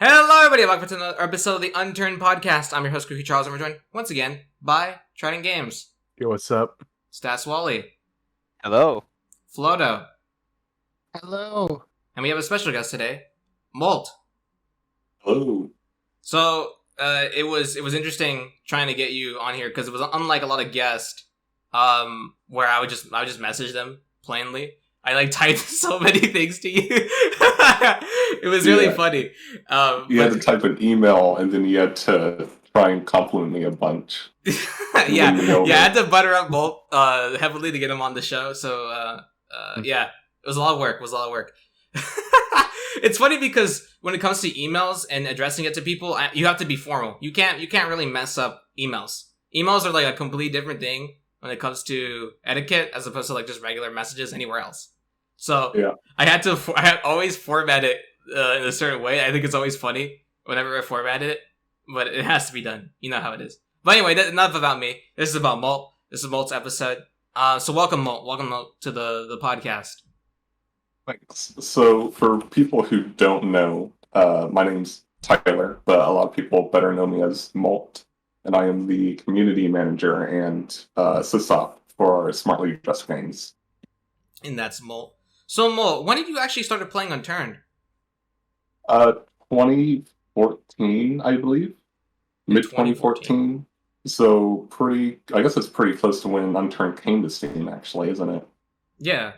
Hello, everybody. Welcome to another episode of the Unturned podcast. I'm your host, Wiki Charles, and we're joined once again by Trident Games, Yo, what's up? Stas Wally, Hello. Flodo, Hello. and we have a special guest today, Molt. Hello. So it was interesting trying to get you on here because it was unlike a lot of guests, where I would just message them plainly. I typed so many things to you. It was really funny. You had to type an email, and then you had to try and compliment me a bunch. yeah, I had to butter up Molt heavily to get him on the show. So yeah, it was a lot of work. It's funny because when it comes to emails and addressing it to people, you have to be formal. You can't really mess up emails. Emails are like a completely different thing when it comes to etiquette as opposed to like just regular messages anywhere else. So yeah. I had always format it in a certain way. I think it's always funny whenever I format it, but it has to be done. You know how it is. But anyway, enough about me. This is about Molt. This is Molt's episode. So welcome Molt. Welcome Molt to the podcast. Thanks. So for people who don't know, my name's Tyler, but a lot of people better know me as Molt, and I am the community manager and sysop for our Smartly Dressed games. And that's Molt. So Molt, when did you actually start playing Unturned? 2014, I believe. Mid-2014. So I guess it's pretty close to when Unturned came to Steam, actually, isn't it? Yeah.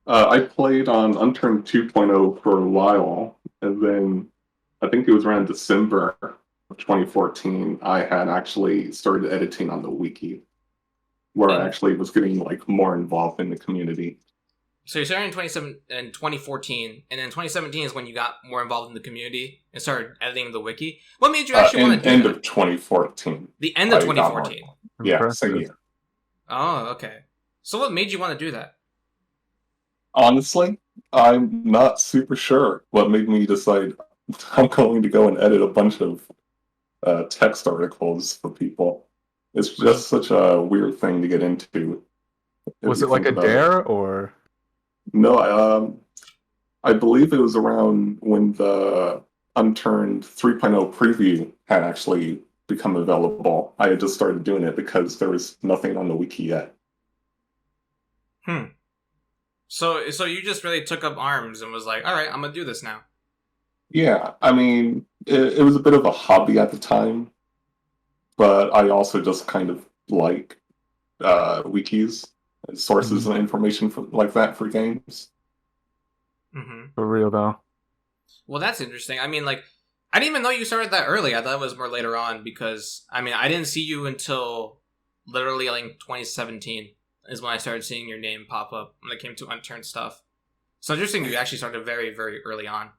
I played on Unturned 2.0 for a while, and then I think it was around December of 2014, I had actually started editing on the Wiki, where I actually was getting more involved in the community. So you started in 2014, and then 2017 is when you got more involved in the community and started editing the Wiki. What made you actually want to do that? End of 2014. The end of 2014? Yeah, same year. Oh, okay. So what made you want to do that? Honestly, I'm not super sure what made me decide I'm going to go and edit a bunch of text articles for people. It's just such a weird thing to get into. Was it like a dare, or? No, I believe it was around when the Unturned 3.0 preview had actually become available. I had just started doing it because there was nothing on the wiki yet. So you just really took up arms and was like, all right, I'm going to do this now. Yeah, I mean, it was a bit of a hobby at the time, but I also just kind of like wikis, sources and information like that for games. For real, though. Well, that's interesting. I mean, I didn't even know you started that early. I thought it was more later on because, I mean, I didn't see you until literally 2017 is when I started seeing your name pop up when it came to Unturned stuff. So interesting you actually started very, very early on.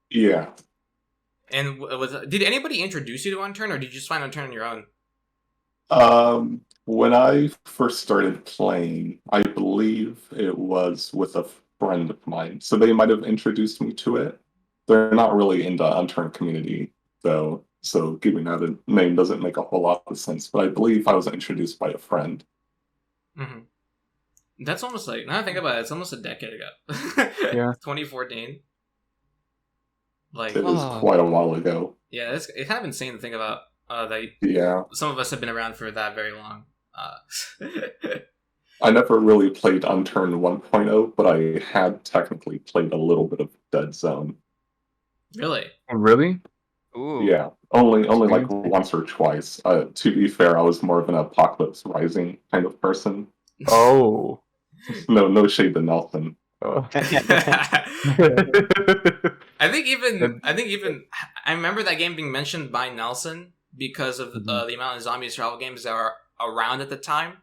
Yeah. And did anybody introduce you to Unturned, or did you just find Unturned on your own? When I first started playing, I believe it was with a friend of mine. So they might have introduced me to it. They're not really in the Unturned community, though. So giving out a name doesn't make a whole lot of sense. But I believe I was introduced by a friend. That's almost now I think about it, it's almost a decade ago. Yeah. 2014. It was quite a while ago. Yeah, it's kind of insane to think about that. Yeah. Some of us have been around for that very long. I never really played Unturned 1.0, but I had technically played a little bit of Dead Zone. Really? Really? Ooh. Yeah, only once or twice. To be fair, I was more of an Apocalypse Rising kind of person. Oh. No shade to Nelson. Oh. I think even I remember that game being mentioned by Nelson because of the amount of zombie survival games that are around at the time,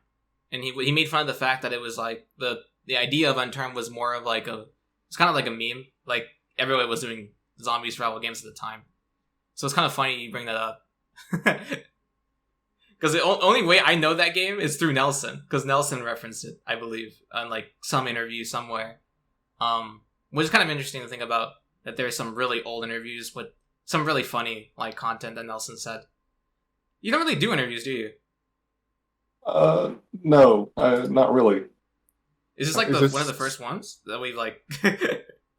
and he made fun of the fact that it was the idea of Unturned was more of it's kind of like a meme, like everybody was doing zombie survival games at the time, so it's kind of funny you bring that up. Because the only way I know that game is through Nelson, because Nelson referenced it, I believe, on some interview somewhere. Which is kind of interesting to think about, that there's some really old interviews with some really funny content that Nelson said. You don't really do interviews, do you? No, not really. Is this one of the first ones that we've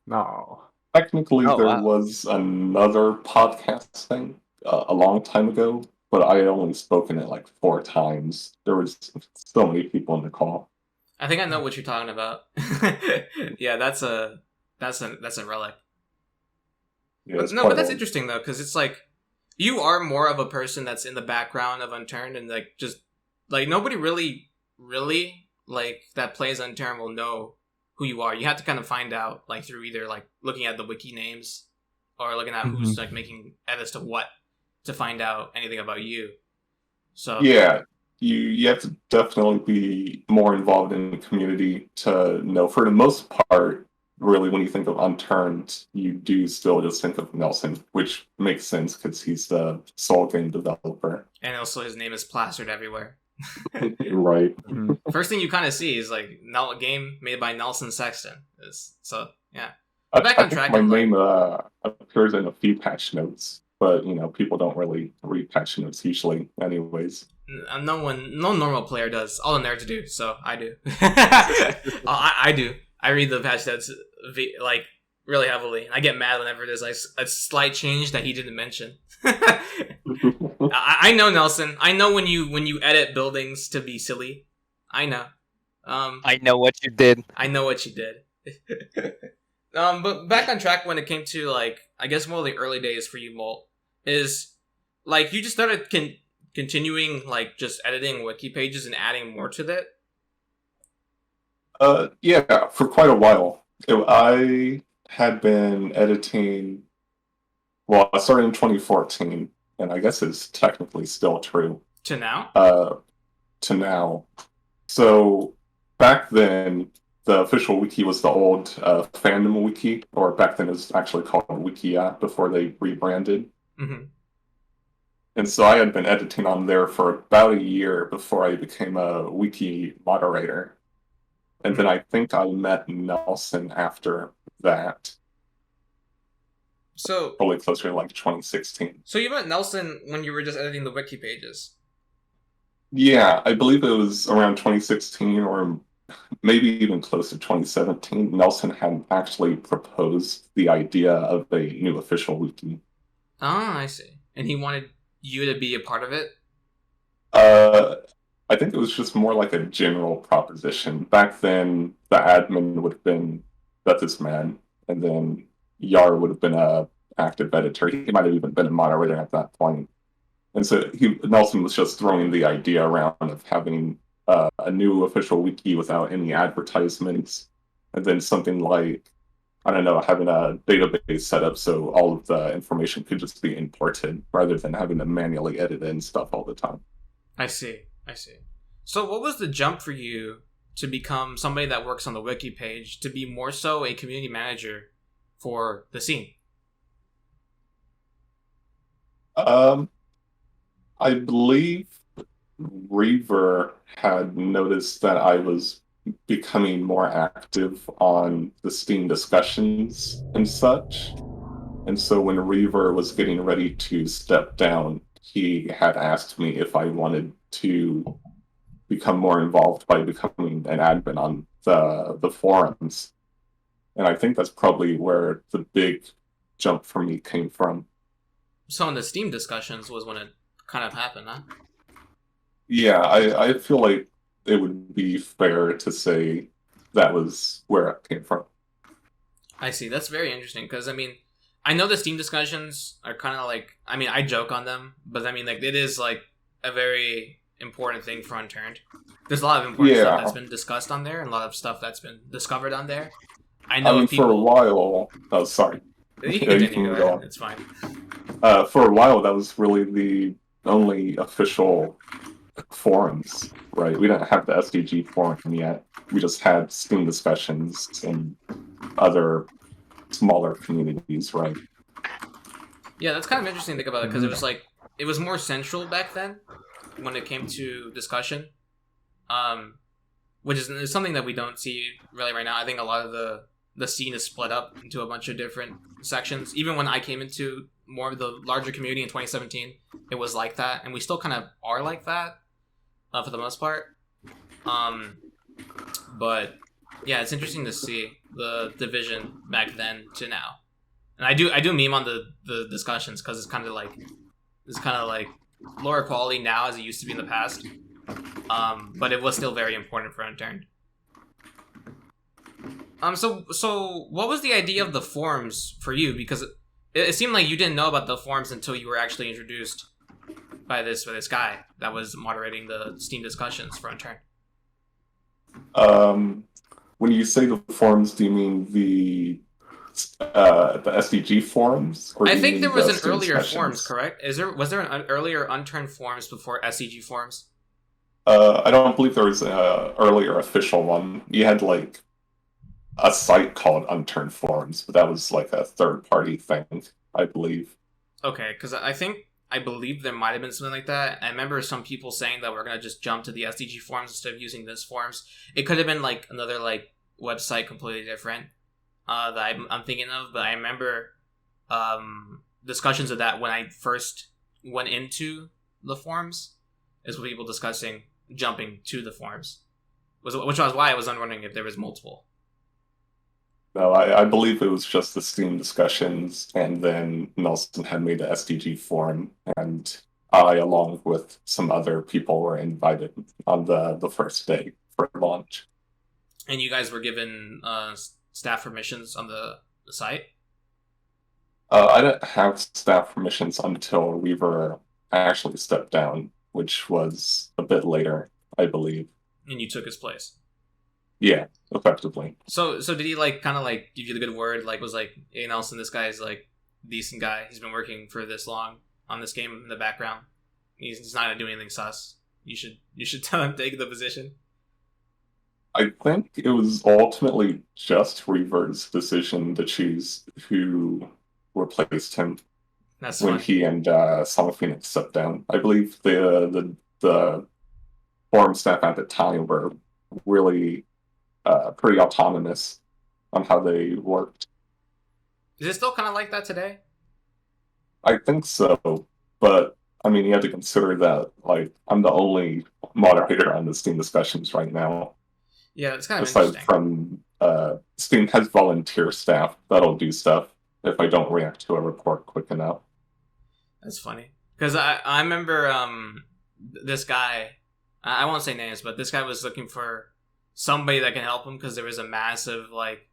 No. Technically, Oh, there wow. was another podcast thing a long time ago, but I had only spoken it like 4 times. There was so many people in the call. I think I know what you're talking about. Yeah, that's a relic. Yeah, it's No, quite but that's old. interesting though, because it's like you are more of a person that's in the background of Unturned, and like just like nobody really like that plays Unturned will know who you are. You have to kind of find out like through either like looking at the wiki names or looking at Mhm. who's like making edits to what to find out anything about you. So Yeah, you have to definitely be more involved in the community to know. For the most part, really, when you think of Unturned, you do still just think of Nelson, which makes sense because he's the sole game developer. and also his name is plastered everywhere. Right. Mhm. First thing you kind of see is like a game made by Nelson Sexton. So yeah. I, Back I on think track my and like name appears in a few patch notes, but people don't really read patch notes usually, anyways. no normal player does. All the nerds do, so I do. I do. I read the patch notes like really heavily. I get mad whenever there's like a slight change that he didn't mention. I know Nelson. I know when you edit buildings to be silly. I know. I know what you did. I know what you did. But back on track when it came to like I guess one of the early days for you, Molt, is like you just started continuing like just editing wiki pages and adding more to that. Yeah, for quite a while. I had been editing. Well, I started in 2014, and I guess it's technically still true To now? to now. So back then, the official wiki was the old fandom wiki, or back then it was actually called Wiki before they rebranded. Mm-hmm. And so I had been editing on there for about a year before I became a wiki moderator. And then I think I met Nelson after that, So probably closer to like 2016. so you met Nelson when you were just editing the wiki pages. Yeah, I believe it was around 2016 or maybe even close to 2017. Nelson had actually proposed the idea of a new official wiki. Ah, I see. And he wanted you to be a part of it? Uh, I think it was just more like a general proposition. Back then, the admin would have been Beth's man, and then Yar would have been a active editor. He might have even been a moderator at that point. And so Nelson was just throwing the idea around of having a new official wiki without any advertisements, and then something like, I don't know, having a database set up so all of the information could just be imported rather than having to manually edit in stuff all the time. I see. So what was the jump for you to become somebody that works on the wiki page to be more so a community manager for the scene? I believe Reaver had noticed that I was becoming more active on the Steam discussions and such. And so when Reaver was getting ready to step down, he had asked me if I wanted to become more involved by becoming an admin on the forums. And I think that's probably where the big jump for me came from. So in the Steam discussions was when it kind of happened, huh? Yeah, I feel like it would be fair to say that was where it came from. I see. That's very interesting because I know the Steam discussions are kind of like I joke on them, but like it is like a very important thing for Unturned. There's a lot of important stuff that's been discussed on there and a lot of stuff that's been discovered on there. I know people for a while. Oh, sorry. You Yeah, can go ahead. It's fine. For a while, that was really the only official forums, right? We didn't have the SDG forum yet. We just had Steam discussions and other smaller communities, right? Yeah, that's kind of interesting to think about it because it was more central back then when it came to discussion, which is something that we don't see really right now. I think a lot of the scene is split up into a bunch of different sections. Even when I came into more of the larger community in 2017, it was like that, and we still kind of are like that for the most part. But yeah, it's interesting to see the division back then to now. And I do meme on the discussions because it's kind of like lower quality now as it used to be in the past. But it was still very important for Unturned. So what was the idea of the forums for you? Because it seemed like you didn't know about the forums until you were actually introduced by this guy that was moderating the Steam discussions for Unturned. When you say the forums, do you mean the SDG forums? Or I think there was an Steam earlier discussions? forums, correct? Was there an earlier Unturned forums before SCG forums? I don't believe there was an earlier official one. You had like a site called Unturned Forums, but that was like a third-party thing, I believe. Okay, because I believe there might have been something like that. I remember some people saying that we're gonna just jump to the SDG forums instead of using this forums. It could have been like another like website completely different that I'm thinking of, but I remember discussions of that when I first went into the forums, is with people discussing jumping to the forums, which was why I was wondering if there was multiple. No, I believe it was just the Steam discussions, and then Nelson had made the SDG forum, and I, along with some other people, were invited on the first day for launch. And you guys were given staff permissions on the site? I didn't have staff permissions until Weaver actually stepped down, which was a bit later, I believe. And you took his place? Yeah, effectively. So did he like kind of like give you the good word? Like was like, hey Nelson, this guy's like decent guy. He's been working for this long on this game in the background. He's not gonna do anything sus. You should tell him to take the position. I think it was ultimately just Weaver's decision to choose who replaced him. That's when funny. he and Summer Phoenix stepped down. I believe the forum staff at the time were really pretty autonomous on how they worked. Is it still kind of like that today? I think so, but I mean, you have to consider that like I'm the only moderator on the Steam discussions right now. Yeah, it's kind of Aside interesting. from Steam has volunteer staff that'll do stuff if I don't react to a report quick enough. That's funny because I remember this guy. I won't say names, but this guy was looking for somebody that can help him because there was a massive like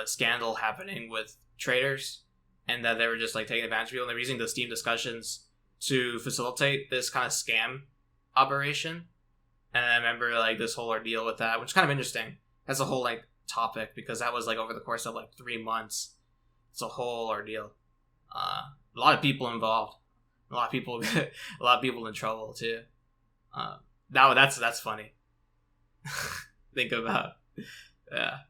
scandal happening with traders, and that they were just like taking advantage of people, and they were using the Steam discussions to facilitate this kind of scam operation. And I remember like this whole ordeal with that, which is kind of interesting. That's a whole like topic because that was like over the course of like 3 months. It's a whole ordeal. A lot of people involved. A lot of people in trouble too. That's funny. Think about. Yeah.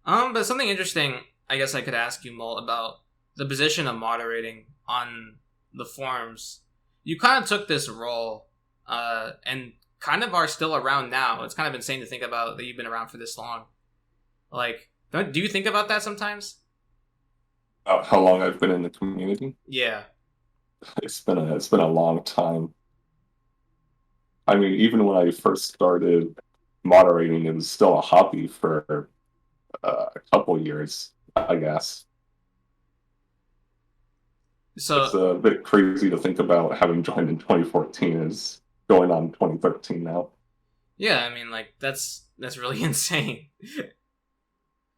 But something interesting I guess I could ask you, Molt, about the position of moderating on the forums. You kind of took this role, and kind of are still around now. It's kind of insane to think about that you've been around for this long. Like, do you think about that sometimes? How long I've been in the community? Yeah. It's been a long time. I mean, even when I first started moderating, it was still a hobby for a couple years, I guess. So it's a bit crazy to think about having joined in 2014 is going on 2013 now. Yeah, I mean, like that's really insane.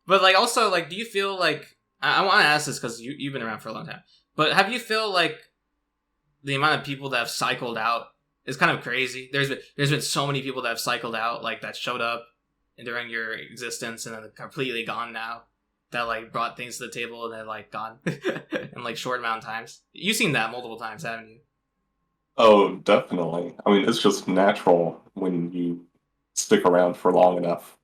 But like, also, like, do you feel like I want to ask this because you've been around for a long time, but have you feel like the amount of people that have cycled out is kind of crazy? There's been so many people that have cycled out, like that showed up during your existence and then completely gone now. That like brought things to the table and then like gone in like short amount of times. You've seen that multiple times, haven't you? Oh, definitely. I mean, it's just natural when you stick around for long enough.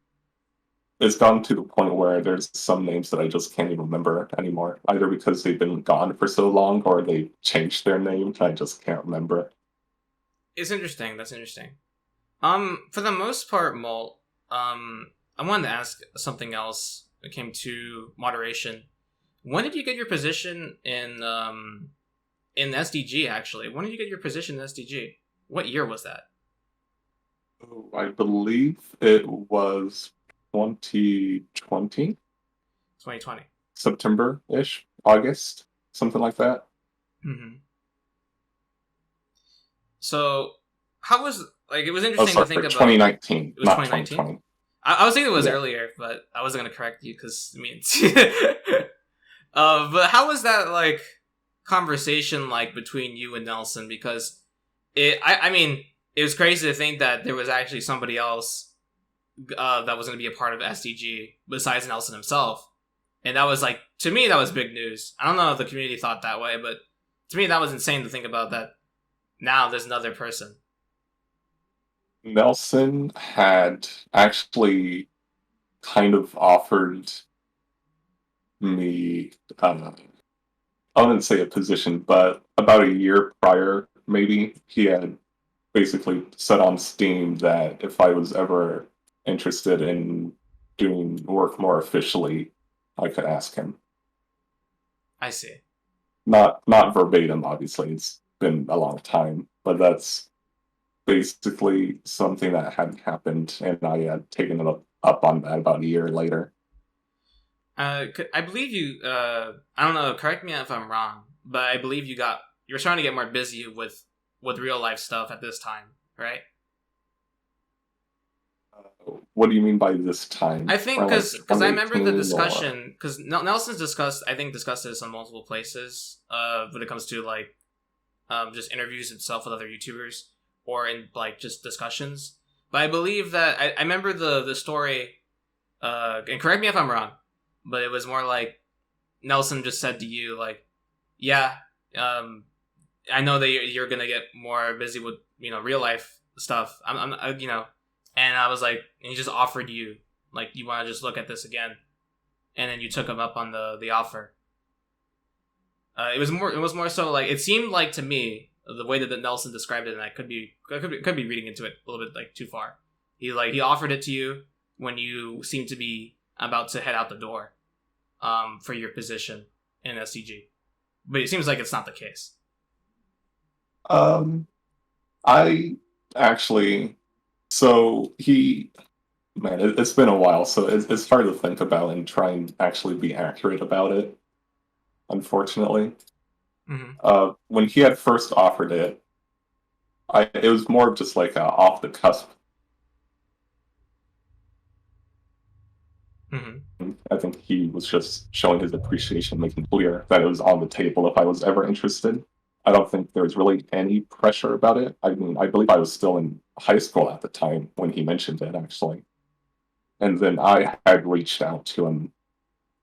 It's gotten to the point where there's some names that I just can't even remember anymore, either because they've been gone for so long or they changed their name and I just can't remember. It's interesting. That's interesting. For the most part, Molt, I wanted to ask something else when it came to moderation. When did you get your position in SDG, actually? When did you get your position in SDG? What year was that? I believe it was 2020. 2020. September-ish. August, something like that. Mm-hmm. So, how was it was interesting to think about 2019, it was not 2019. 2020. I was thinking it was earlier, but I wasn't gonna correct you because I mean, but how was that conversation between you and Nelson? Because I mean, it was crazy to think that there was actually somebody else that was gonna be a part of SDG besides Nelson himself, and that was to me that was big news. I don't know if the community thought that way, but to me that was insane to think about that. Now there's another person. Nelson had actually kind of offered me, I wouldn't say a position, but about a year prior, maybe, he had basically said on Steam that if I was ever interested in doing work more officially, I could ask him. I see. Not verbatim, obviously. It's been a long time, but that's basically something that had happened, and I had taken it up on that about a year later. I believe you. I don't know. Correct me if I'm wrong, but I believe you were trying to get more busy with real life stuff at this time, right? What do you mean by this time? I think because I remember the 2018 discussion because Nelson's discussed this on multiple places. When it comes to just interviews itself with other YouTubers or in just discussions. But I believe that I remember the story. And correct me if I'm wrong, but it was more like Nelson just said to you yeah, I know that you're gonna get more busy with real life stuff. And I was and he just offered you you want to just look at this again, and then you took him up on the offer. It was more so it seemed to me the way that Nelson described it, and I could be reading into it a little bit too far. He offered it to you when you seemed to be about to head out the door, for your position in SCG, but it seems like it's not the case. I actually, so it's been a while, so it's hard to think about and try and actually be accurate about it, unfortunately. Mm-hmm. When he had first offered it, it was more of just off the cusp. Mm-hmm. I think he was just showing his appreciation, making clear that it was on the table if I was ever interested. I don't think there was really any pressure about it. I mean, I believe I was still in high school at the time when he mentioned it, actually. And then I had reached out to him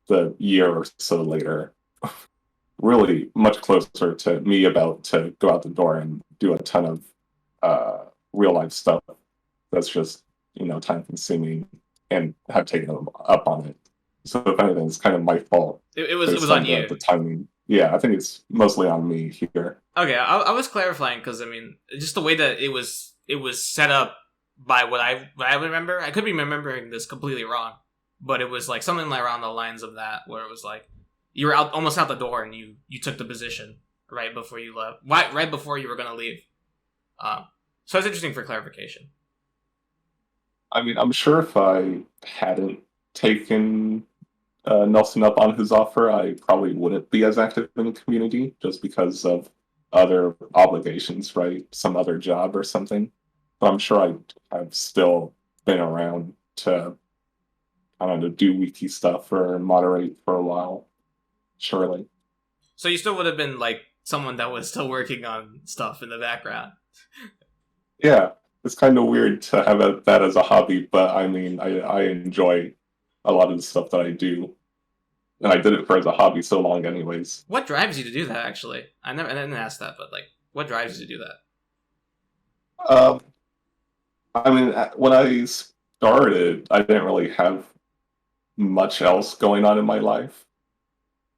the year or so later, really much closer to me about to go out the door and do a ton of real life stuff that's just, time consuming, and have taken him up on it. So if anything, it's kind of my fault. It was on you. The timing. Yeah, I think it's mostly on me here. Okay, I was clarifying because I mean, just the way that it was set up by what I remember. I could be remembering this completely wrong, but it was something around the lines of that, where it was you were almost out the door and you took the position right before you left, right before you were gonna leave. So it's interesting for clarification. I mean, I'm sure if I hadn't taken Nelson up on his offer, I probably wouldn't be as active in the community just because of other obligations, right? Some other job or something. But I'm sure I've still been around to, I don't know, do wiki stuff or moderate for a while. Surely. So you still would have been someone that was still working on stuff in the background. Yeah, it's kind of weird to have that as a hobby, but I mean, I enjoy a lot of the stuff that I do, and I did it as a hobby so long, anyways. What drives you to do that? Actually, I didn't ask that, but what drives you to do that? I mean, when I started, I didn't really have much else going on in my life,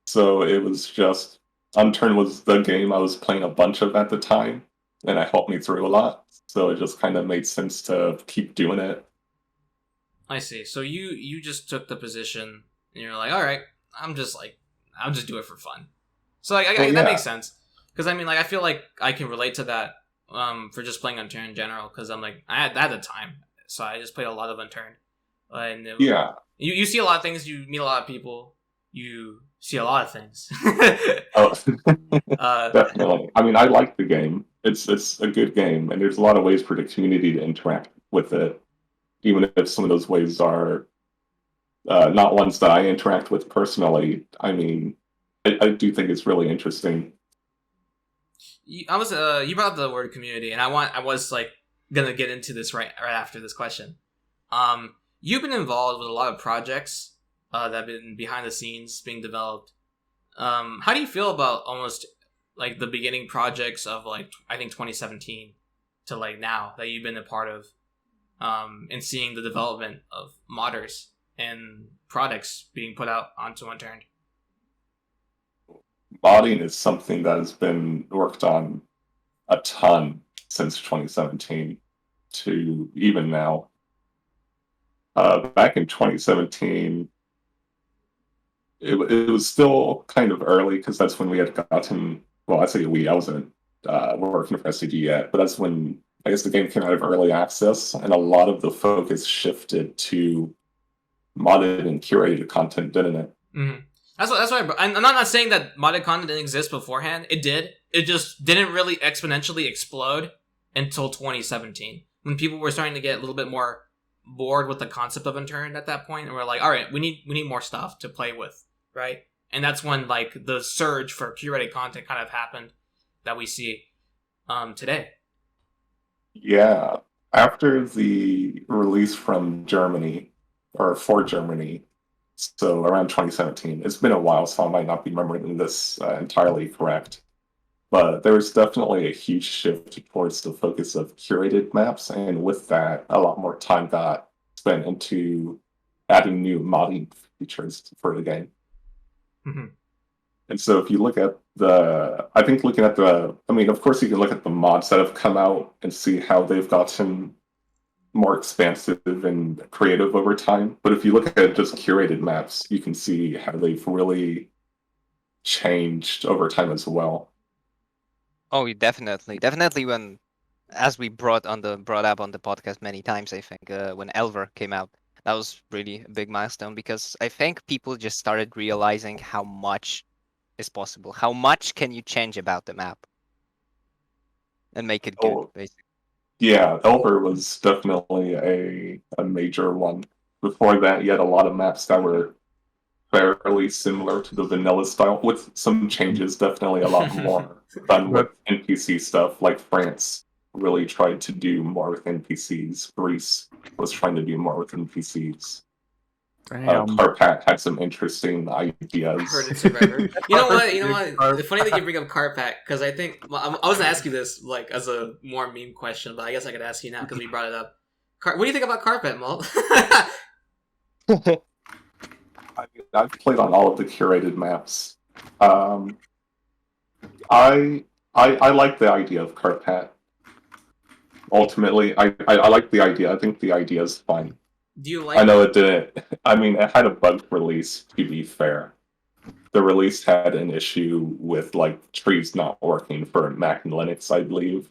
so it was just Unturned was the game I was playing a bunch of at the time, and it helped me through a lot. So it just kind of made sense to keep doing it. I see. So you just took the position, and you're all right, I'll just do it for fun. So that makes sense, because I mean, I feel like I can relate to that for just playing Unturned in general, because I'm I had the time, so I just played a lot of Unturned, and you see a lot of things, you meet a lot of people, you see a lot of things. Oh, definitely. I mean, I like the game. It's a good game, and there's a lot of ways for the community to interact with it, even if some of those ways are not ones that I interact with personally. I mean, I do think it's really interesting. You brought up the word community, and I was like gonna get into this right after this question. You've been involved with a lot of projects that have been behind the scenes being developed. How do you feel about almost like the beginning projects of like I think 2017 to like now that you've been a part of, and seeing the development of modders and products being put out onto Unturned? Modding is something that has been worked on a ton since 2017 to even now. Back in 2017, it was still kind of early because that's when we had gotten. Well, I say we. I wasn't working for SCG yet, but that's when I guess the game came out of early access, and a lot of the focus shifted to modded and curated content, didn't it? Mm-hmm. That's why I'm not saying that modded content didn't exist beforehand. It did. It just didn't really exponentially explode until 2017 when people were starting to get a little bit more bored with the concept of Unturned at that point, and we're like, all right, we need more stuff to play with, right? And that's when like the surge for curated content kind of happened that we see today. Yeah, after the release from Germany or for Germany, so around 2017. It's been a while, so I might not be remembering this entirely correct. But there was definitely a huge shift towards the focus of curated maps, and with that, a lot more time got spent into adding new modding features for the game. Mm-hmm. And so if you look at I think looking at I mean, of course you can look at the mods that have come out and see how they've gotten more expansive and creative over time. But if you look at just curated maps, you can see how they've really changed over time as well. Oh, definitely. When, as we brought up on the podcast many times, I think, when Elver came out, that was really a big milestone because I think people just started realizing how much is possible. How much can you change about the map and make it good, basically. Yeah, Elver was definitely a major one. Before that, you had a lot of maps that were fairly similar to the vanilla style, with some changes, definitely a lot more done with NPC stuff. Like France really tried to do more with NPCs. Greece was trying to do more with NPCs. Carpat had some interesting ideas. I heard it's forever. You know what? The funny thing you bring up Carpat, because I think I was gonna ask you this like as a more meme question, but I guess I could ask you now because we brought it up. What do you think about Carpat, Molt? I've played on all of the curated maps. I like the idea of Carpat. Ultimately, I like the idea. I think the idea is fine. Do you like? I know it didn't. I mean, it had a bugged release. To be fair, the release had an issue with like trees not working for Mac and Linux, I believe.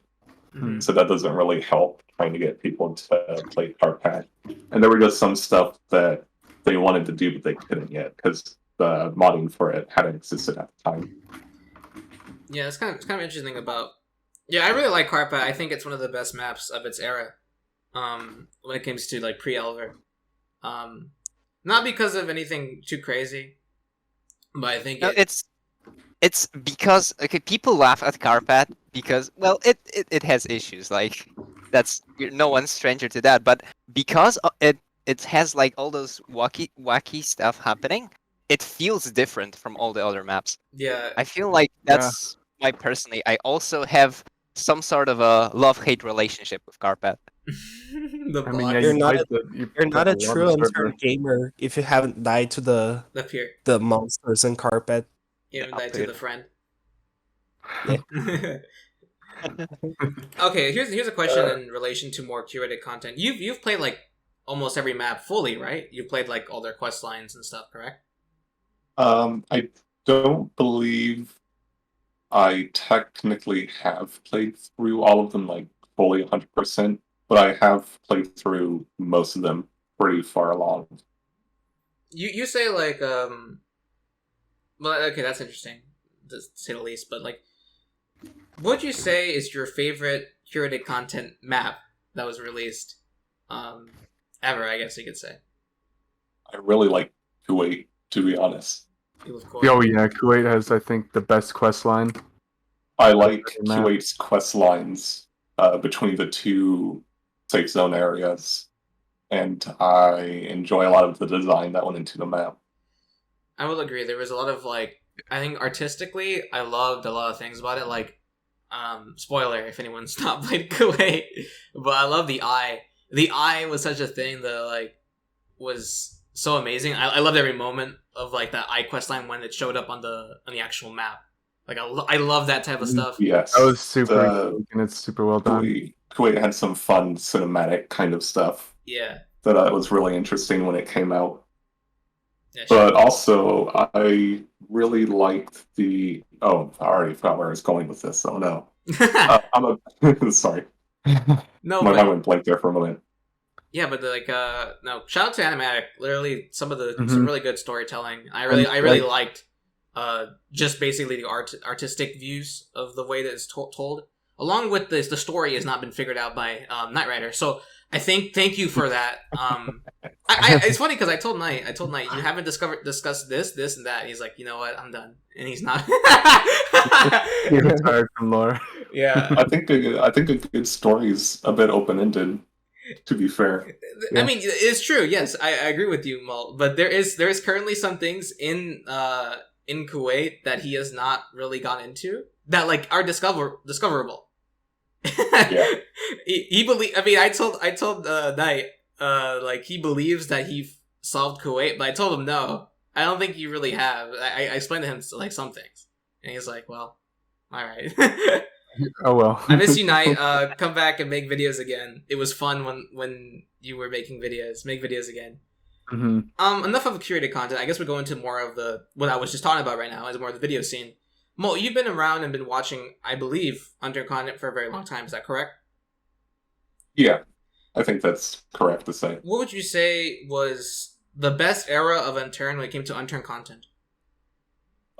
Mm-hmm. So that doesn't really help trying to get people to play Carpat. And there were just some stuff that they wanted to do, but they couldn't yet because the modding for it hadn't existed at the time. Yeah, it's kind of interesting about. Yeah, I really like Carpat. I think it's one of the best maps of its era. When it comes to like pre-Elver, not because of anything too crazy, but I think it's because people laugh at Carpat because it has issues, like that's no one's stranger to that, but because it has like all those wacky stuff happening, it feels different from all the other maps. Yeah, I feel like that's my personally. I also have some sort of a love-hate relationship with Carpat. You're not a true Unturned gamer if you haven't died to the monsters in Carpat. You haven't died to the friend. Yeah. Okay, here's a question in relation to more curated content. You've played like almost every map fully, right? You played like all their quest lines and stuff, correct? I don't believe I technically have played through all of them like fully 100%, but I have played through most of them pretty far along. You say like Well, okay, that's interesting, to say the least. But like, what would you say is your favorite curated content map that was released, ever? I guess you could say. I really like Kuwait, to be honest. Oh yeah, Kuwait has, I think, the best quest line. I like Kuwait's quest lines between the two safe zone areas, and I enjoy a lot of the design that went into the map. I will agree. There was a lot of like, I think artistically, I loved a lot of things about it. Like, spoiler if anyone's not played Kuwait, but I love the eye. The eye was such a thing that like was so amazing. I loved every moment of like that eye quest line when it showed up on the actual map. Like I love that type of stuff. Yes, that was super unique, and it's super well done. Kuwait had some fun cinematic kind of stuff. Yeah, that was really interesting when it came out. Yeah, but also, I really liked the. Oh, I already forgot where I was going with this. Oh no, I'm a sorry. No, my mind went blank there for a moment. Yeah, but like, no. Shout out to Animatic. Literally, some really good storytelling. I really liked, just basically the artistic views of the way that it's told. Along with this, the story has not been figured out by Knight Rider. So I thank you for that. It's funny because I told Knight, you haven't discussed this and that. And he's like, you know what, I'm done, and he's not. He retired from lore. Yeah, I think a good story is a bit open ended. To be fair, I mean, it's true. Yes, I agree with you, Molt. But there is currently some things in Kuwait that he has not really gone into that like are discoverable. Yeah. he believe. I mean, I told Knight like he believes that he solved Kuwait, but I told him no. I don't think you really have. I explained to him like some things, and he's like, "Well, all right." Oh well. I miss you, Knight. Come back and make videos again. It was fun when you were making videos. Make videos again. Mm-hmm. Enough of curated content. I guess we're going to more of what I was just talking about right now is more of the video scene. Mo, you've been around and been watching, I believe, Unturned content for a very long time. Is that correct? Yeah, I think that's correct to say. What would you say was the best era of Unturned when it came to Unturned content?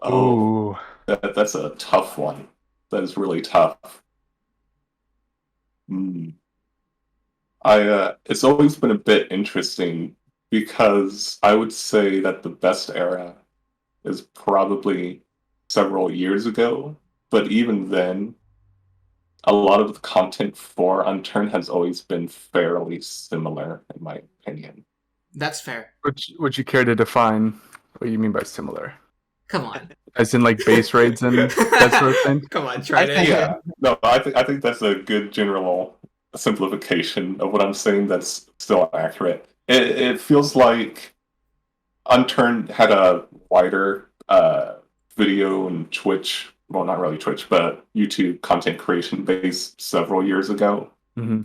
Oh, that's a tough one. That is really tough. It's always been a bit interesting because I would say that the best era is probably several years ago, but even then, a lot of the content for Unturned has always been fairly similar, in my opinion. That's fair. Would you care to define what you mean by similar? Come on. As in like base raids and that sort of thing? Come on, try it. Yeah. No, I think that's a good general simplification of what I'm saying that's still accurate. It feels like Unturned had a wider video and Twitch, well, not really Twitch, but YouTube content creation base several years ago. Mm-hmm.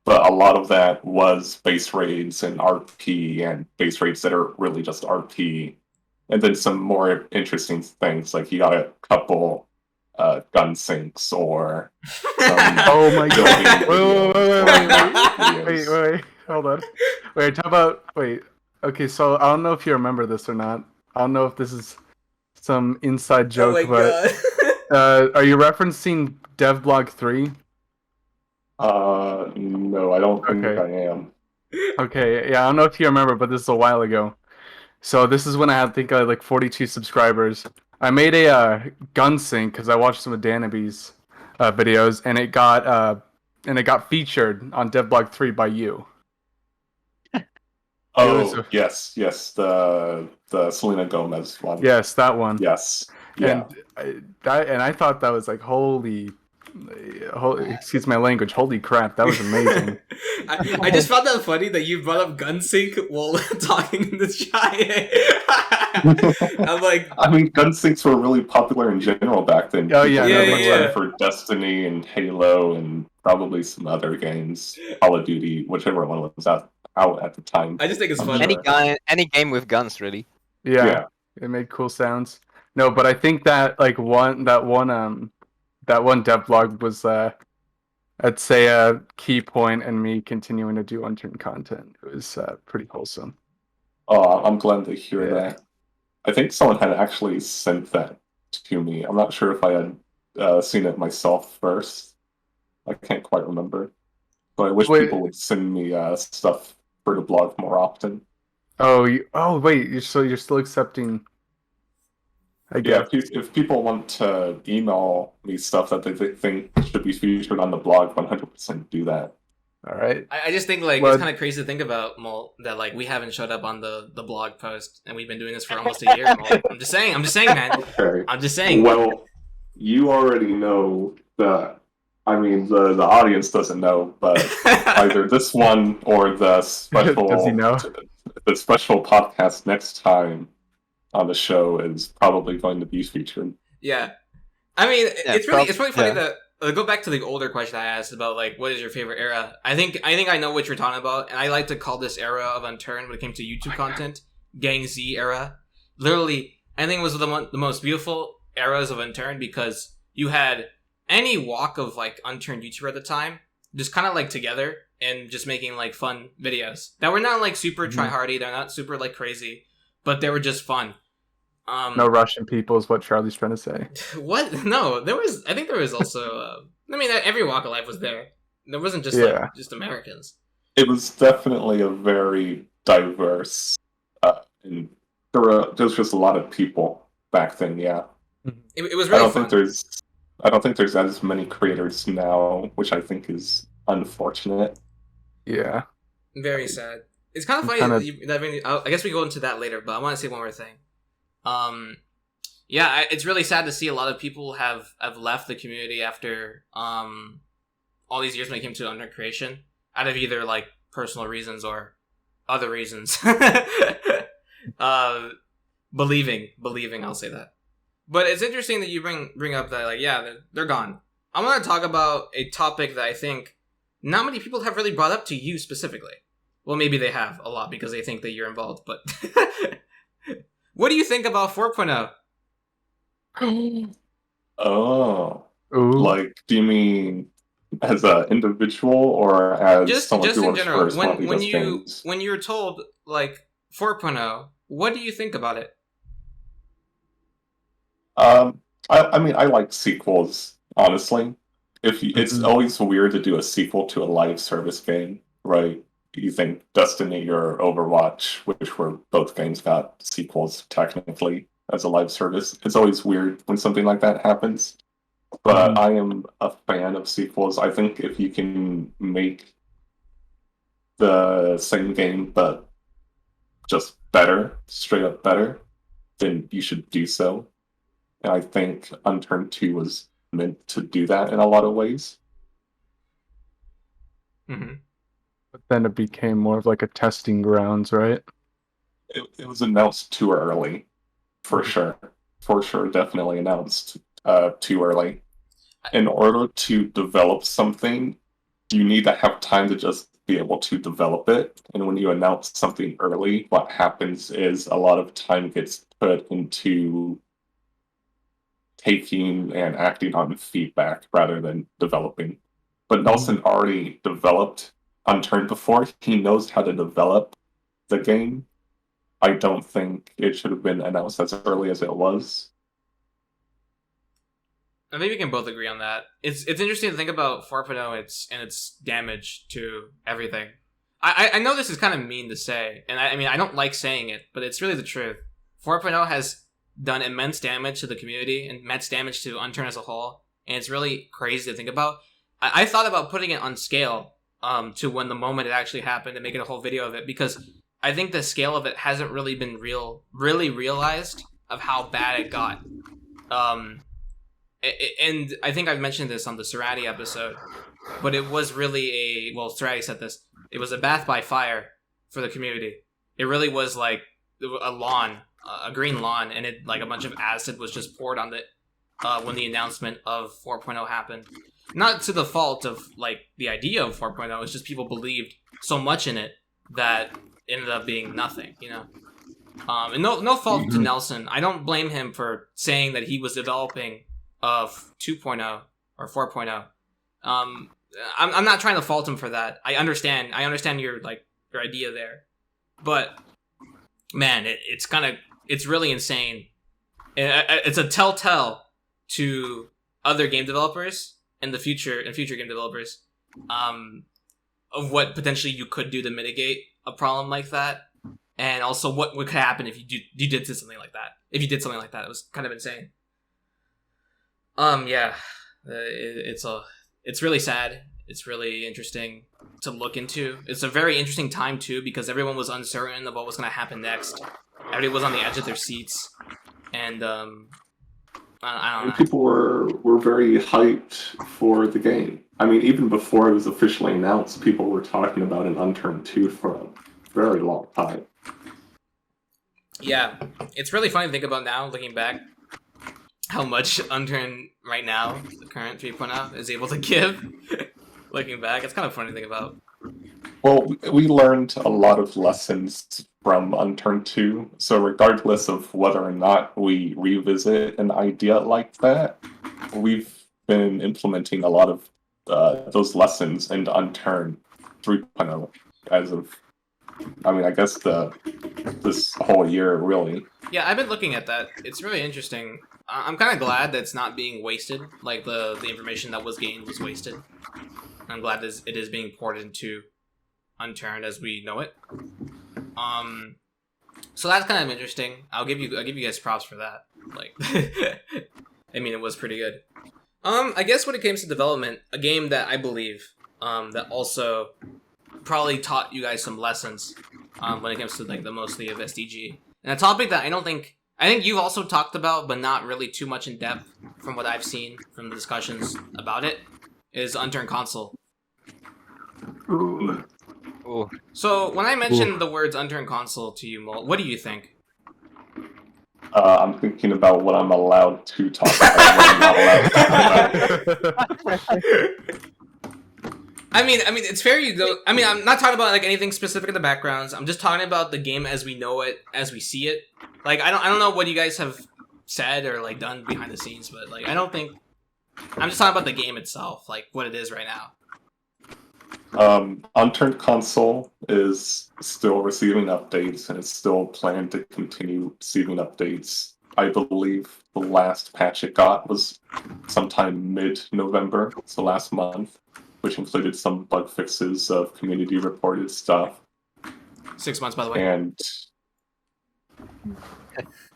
But a lot of that was base raids and RP and base raids that are really just RP. And then some more interesting things, like you got a couple gun sinks or some oh my god! Wait, hold on. Wait, how about Okay, so I don't know if you remember this or not. I don't know if this is some inside joke, but are you referencing Devblog 3? No, I don't think I am. Okay, yeah, I don't know if you remember, but this is a while ago. So this is when I had, I think, like 42 subscribers. I made a gun sync because I watched some of Danaby's videos, and it got featured on Devblog 3 by you. Oh, yes, the Selena Gomez one. Yes, that one. Yes, yeah. And I thought that was like holy, excuse my language, holy crap, that was amazing. I just found that funny that you brought up Gunsync while talking in the chat. I'm like, I mean, Gunsyncs were really popular in general back then. Oh yeah. For Destiny and Halo and probably some other games, Call of Duty, whichever one was out at the time. I just think it's funny. Any game with guns, really. Yeah, it made cool sounds. No, but I think that like that one devlog was I'd say a key point in me continuing to do Unturned content. It was pretty wholesome. Oh, I'm glad to hear that. I think someone had actually sent that to me. I'm not sure if I had seen it myself first. I can't quite remember. But I wish people would send me stuff for the blog more often. Oh, wait. So you're still accepting? I guess. Yeah, if people want to email me stuff that they think should be featured on the blog, 100% do that. All right. I just think like it's kind of crazy to think about, Molt, that like we haven't showed up on the blog post, and we've been doing this for almost a year. Molt. I'm just saying, man. Okay. I'm just saying. Well, you already know that. I mean, the audience doesn't know, but either this one or the special Does he know? The special podcast next time on the show is probably going to be featured. Yeah, I mean, it's really funny that. Go back to the older question I asked about like what is your favorite era. I think I know what you're talking about, and I like to call this era of Unturned when it came to YouTube content, Gang Z era. Literally, I think it was the most beautiful eras of Unturned because you had any walk of like Unturned YouTuber at the time, just kind of like together and just making like fun videos that were not like super try-hardy, they're not super like crazy, but they were just fun. No Russian people is what Charlie's trying to say. What? No, I think there was also. I mean, every walk of life was there. There wasn't just just Americans. It was definitely a very diverse, and there was just a lot of people back then. Yeah, it was really fun. I don't think there's as many creators now, which I think is unfortunate. Yeah, very sad. It's kind of funny I guess we go into that later, but I want to say one more thing. Yeah, it's really sad to see a lot of people have left the community after all these years when it came to Unturned creation, out of either like personal reasons or other reasons. Believing, I'll say that. But it's interesting that you bring up that like they're gone. I want to talk about a topic that I think not many people have really brought up to you specifically. Well, maybe they have a lot because they think that you're involved, but what do you think about 4.0? Oh. Ooh. Like, do you mean as an individual or as someone who works for when you're told like 4.0, what do you think about it? I mean, I like sequels, honestly. It's always weird to do a sequel to a live service game, right? You think Destiny or Overwatch, which were both games got sequels technically as a live service. It's always weird when something like that happens. But I am a fan of sequels. I think if you can make the same game but just better, straight up better, then you should do so. And I think Unturned 2 was meant to do that in a lot of ways. Mm-hmm. But then it became more of like a testing grounds, right? It was announced too early, for sure. For sure, definitely announced too early. In order to develop something, you need to have time to just be able to develop it. And when you announce something early, what happens is a lot of time gets put into taking and acting on feedback rather than developing. But Nelson already developed Unturned before. He knows how to develop the game. I don't think it should have been announced as early as it was. I think we can both agree on that. It's interesting to think about 4.0 and its damage to everything. I know this is kind of mean to say, and I mean I don't like saying it, but it's really the truth. 4.0 has done immense damage to the community and immense damage to Unturned as a whole, and it's really crazy to think about. I thought about putting it on scale to when the moment it actually happened and making a whole video of it, because I think the scale of it hasn't really been really realized of how bad it got. And I think I've mentioned this on the Cerati episode, but it was really Cerati said this, it was a bath by fire for the community. It really was like a lawn, a green lawn, and it like a bunch of acid was just poured on it when the announcement of 4.0 happened. Not to the fault of like the idea of 4.0, it's just people believed so much in it that it ended up being nothing, you know? And no fault to Nelson. I don't blame him for saying that he was developing of 2.0 or 4.0. I'm not trying to fault him for that. I understand your idea there, but man, it's kind of it's really insane. It's a telltale to other game developers and future game developers, of what potentially you could do to mitigate a problem like that, and also what could happen if you did something like that. If you did something like that, it was kind of insane. Yeah, it's really sad. It's really interesting to look into. It's a very interesting time too, because everyone was uncertain of what was going to happen next. Everybody was on the edge of their seats, and I don't know. People were very hyped for the game. I mean, even before it was officially announced, people were talking about an Unturned 2 for a very long time. Yeah, it's really funny to think about now, looking back, how much Unturned right now, the current 3.0, is able to give. Looking back, it's kind of funny to think about. Well, we learned a lot of lessons from Unturned 2, so regardless of whether or not we revisit an idea like that, we've been implementing a lot of those lessons into Unturned 3.0 as of, I mean, I guess this whole year, really. Yeah, I've been looking at that. It's really interesting. I'm kind of glad that it's not being wasted, like the information that was gained was wasted. I'm glad it is being ported into Unturned as we know it. So that's kind of interesting. I'll give you guys props for that. Like, I mean, it was pretty good. I guess when it comes to development, a game that I believe that also probably taught you guys some lessons when it comes to like the mostly of SDG, and a topic that I think you've also talked about, but not really too much in depth from what I've seen from the discussions about it, is Unturned console. Ooh. Ooh. So when I mentioned the words Unturned console to you, Molt, what do you think? I'm thinking about what I'm allowed to talk about and what I'm not allowed to talk about. I mean, it's fair you go. I mean, I'm not talking about like anything specific in the backgrounds. I'm just talking about the game as we know it, as we see it. Like, I don't know what you guys have said or like done behind the scenes, but like, I don't think. I'm just talking about the game itself, like what it is right now. Unturned console is still receiving updates, and it's still planned to continue receiving updates. I believe the last patch it got was sometime mid-November, so last month, which included some bug fixes of community-reported stuff. 6 months, by the way. And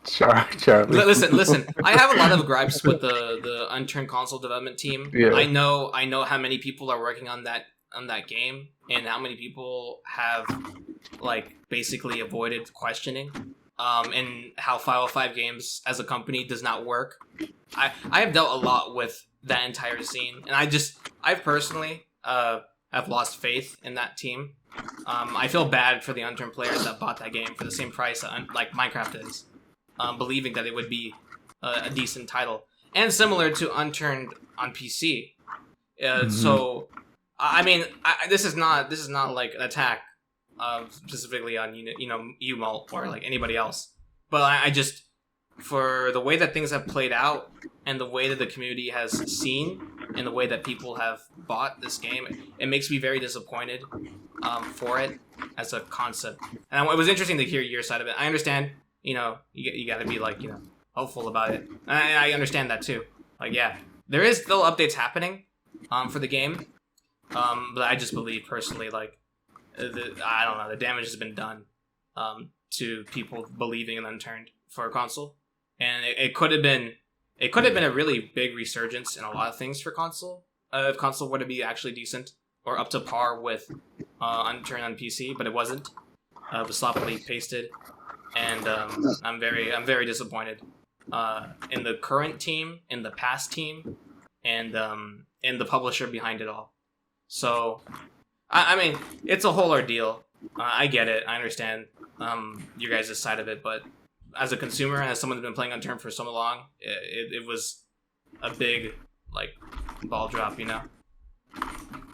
Charlie. Listen. I have a lot of gripes with the Unturned console development team. Yeah. I know how many people are working on that game, and how many people have like basically avoided questioning, and how 505 Games as a company does not work. I have dealt a lot with that entire scene, and I personally have lost faith in that team. I feel bad for the Unturned players that bought that game for the same price that like Minecraft is, believing that it would be a decent title, and similar to Unturned on PC. So, I mean, this is not like an attack specifically on you Molt or like anybody else, but I just, for the way that things have played out and the way that the community has seen and the way that people have bought this game, it makes me very disappointed for it as a concept. And it was interesting to hear your side of it. I understand, you got to be like, hopeful about it. And I understand that too. Like, yeah, there is still updates happening for the game. But I just believe personally, like, I don't know, the damage has been done to people believing in Unturned for a console, and it could have been a really big resurgence in a lot of things for console. If console were to be actually decent or up to par with Unturned on PC, but it wasn't. It was sloppily pasted, and I'm very disappointed in the current team, in the past team, and in the publisher behind it all. So, I mean, it's a whole ordeal. I get it. I understand your guys' side of it, but as a consumer, as someone who's been playing Unturned for so long, it was a big, like, ball drop,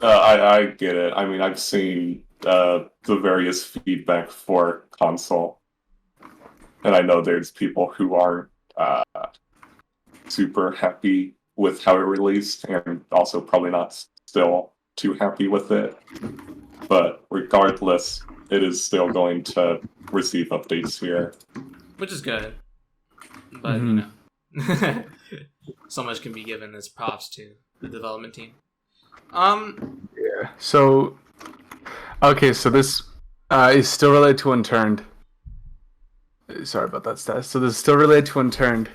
I get it. I mean, I've seen the various feedback for console, and I know there's people who aren't super happy with how it released, and also probably not still too happy with it. But regardless, it is still going to receive updates here. which is good. But you know, so much can be given as props to the development team. Yeah. So, okay, so this is still related to Unturned. Sorry about that, Stas. So this is still related to Unturned,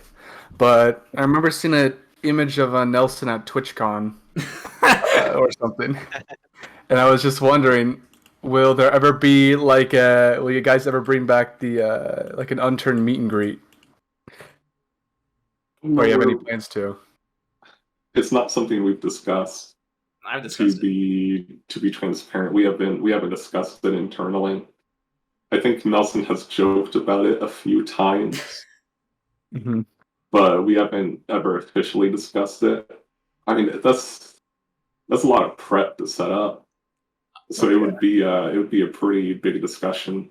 but I remember seeing an image of Nelson at TwitchCon or something, and I was just wondering, will there ever be like will you guys ever bring back the like an Unturned meet and greet? Or you have any plans to? It's not something we've discussed. I've discussed to be transparent, we haven't discussed it internally. I think Nelson has joked about it a few times, but we haven't ever officially discussed it. I mean, that's a lot of prep to set up, so it would be a pretty big discussion.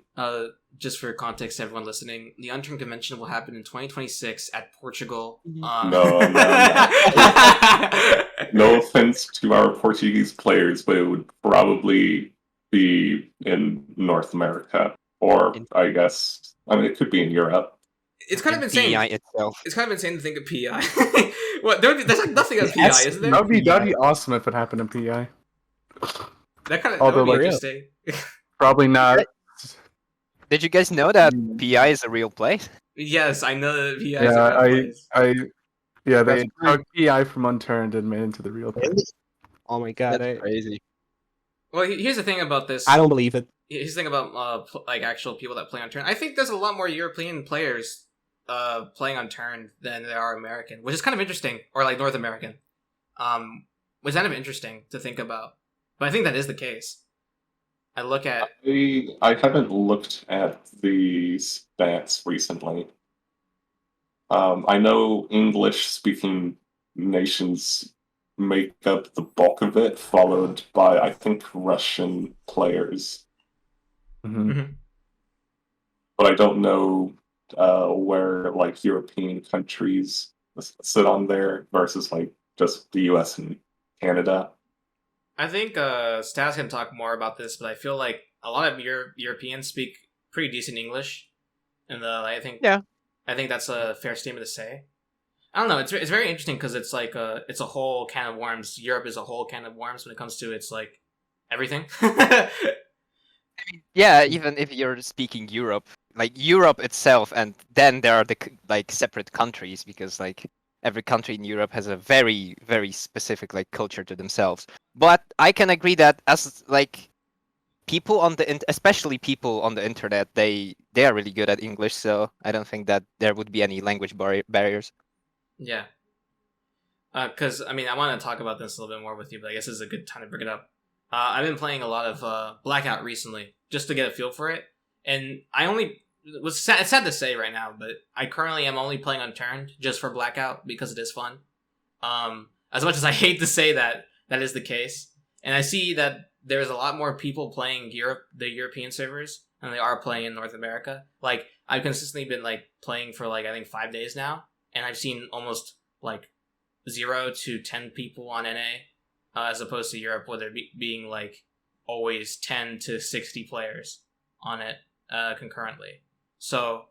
Just for context, everyone listening, the Unturned convention will happen in 2026 at Portugal. No. No offense to our Portuguese players, but it would probably be in North America, or I guess, I mean, it could be in Europe. It's kind of insane. PEI itself. It's kind of insane to think of PEI. What? There's like nothing on PEI, isn't there? That'd be awesome if it happened in PEI. That would be interesting. Probably not. Did you guys know that PEI is a real place? Yes, I know that PEI is a real place. They took PEI from Unturned and made it into the real thing. Oh my god, that's crazy. Well, here's the thing about this. I don't believe it. Here's the thing about like actual people that play Unturned. I think there's a lot more European players playing Unturned than there are American, which is kind of interesting, or like North American, which is kind of interesting to think about. But I think that is the case. I haven't looked at the stats recently. I know English-speaking nations make up the bulk of it, followed by, I think, Russian players. But I don't know where like European countries sit on there versus like just the US and Canada. I think Stas can talk more about this, but I feel like a lot of Europeans speak pretty decent English, and I think that's a fair statement to say. I don't know. It's very interesting because it's like it's a whole can of worms. Europe is a whole can of worms when it comes to its like everything. I mean, yeah, even if you're speaking Europe, like Europe itself, and then there are the like separate countries because like every country in Europe has a very, very specific like culture to themselves. But I can agree that as like people on especially people on the internet, they are really good at English. So I don't think that there would be any language barriers. Yeah. Because I mean, I want to talk about this a little bit more with you, but I guess this is a good time to bring it up. I've been playing a lot of Blackout recently, just to get a feel for it, and it's sad to say right now, but I currently am only playing Unturned just for Blackout because it is fun. As much as I hate to say that is the case, and I see that there's a lot more people playing the European servers than they are playing in North America. Like I've consistently been like playing for like I think 5 days now, and I've seen almost like 0 to 10 people on NA, as opposed to Europe where there being like always 10 to 60 players on it concurrently. So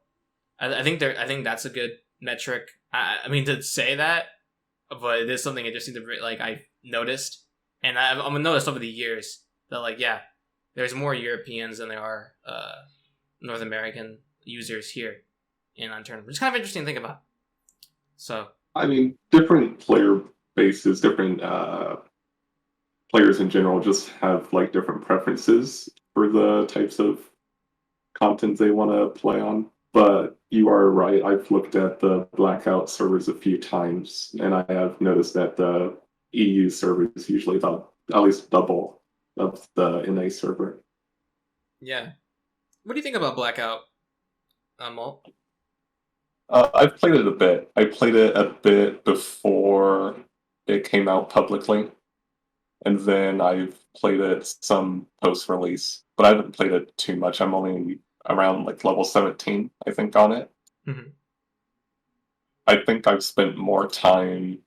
I think that's a good metric. I mean to say that, but it is something interesting to like I noticed, and I'm noticed over the years that like there's more Europeans than there are North American users here in Unturned, which is kind of interesting to think about. So I mean, different player bases, different players in general just have like different preferences for the types of content they want to play on. But you are right. I've looked at the Blackout servers a few times, and I have noticed that the EU server is usually about at least double of the NA server. Yeah. What do you think about Blackout, Molt? I've played it a bit. I played it a bit before it came out publicly, and then I've played it some post-release, but I haven't played it too much. I'm only around like level 17, I think, on it. Mm-hmm. I think I've spent more time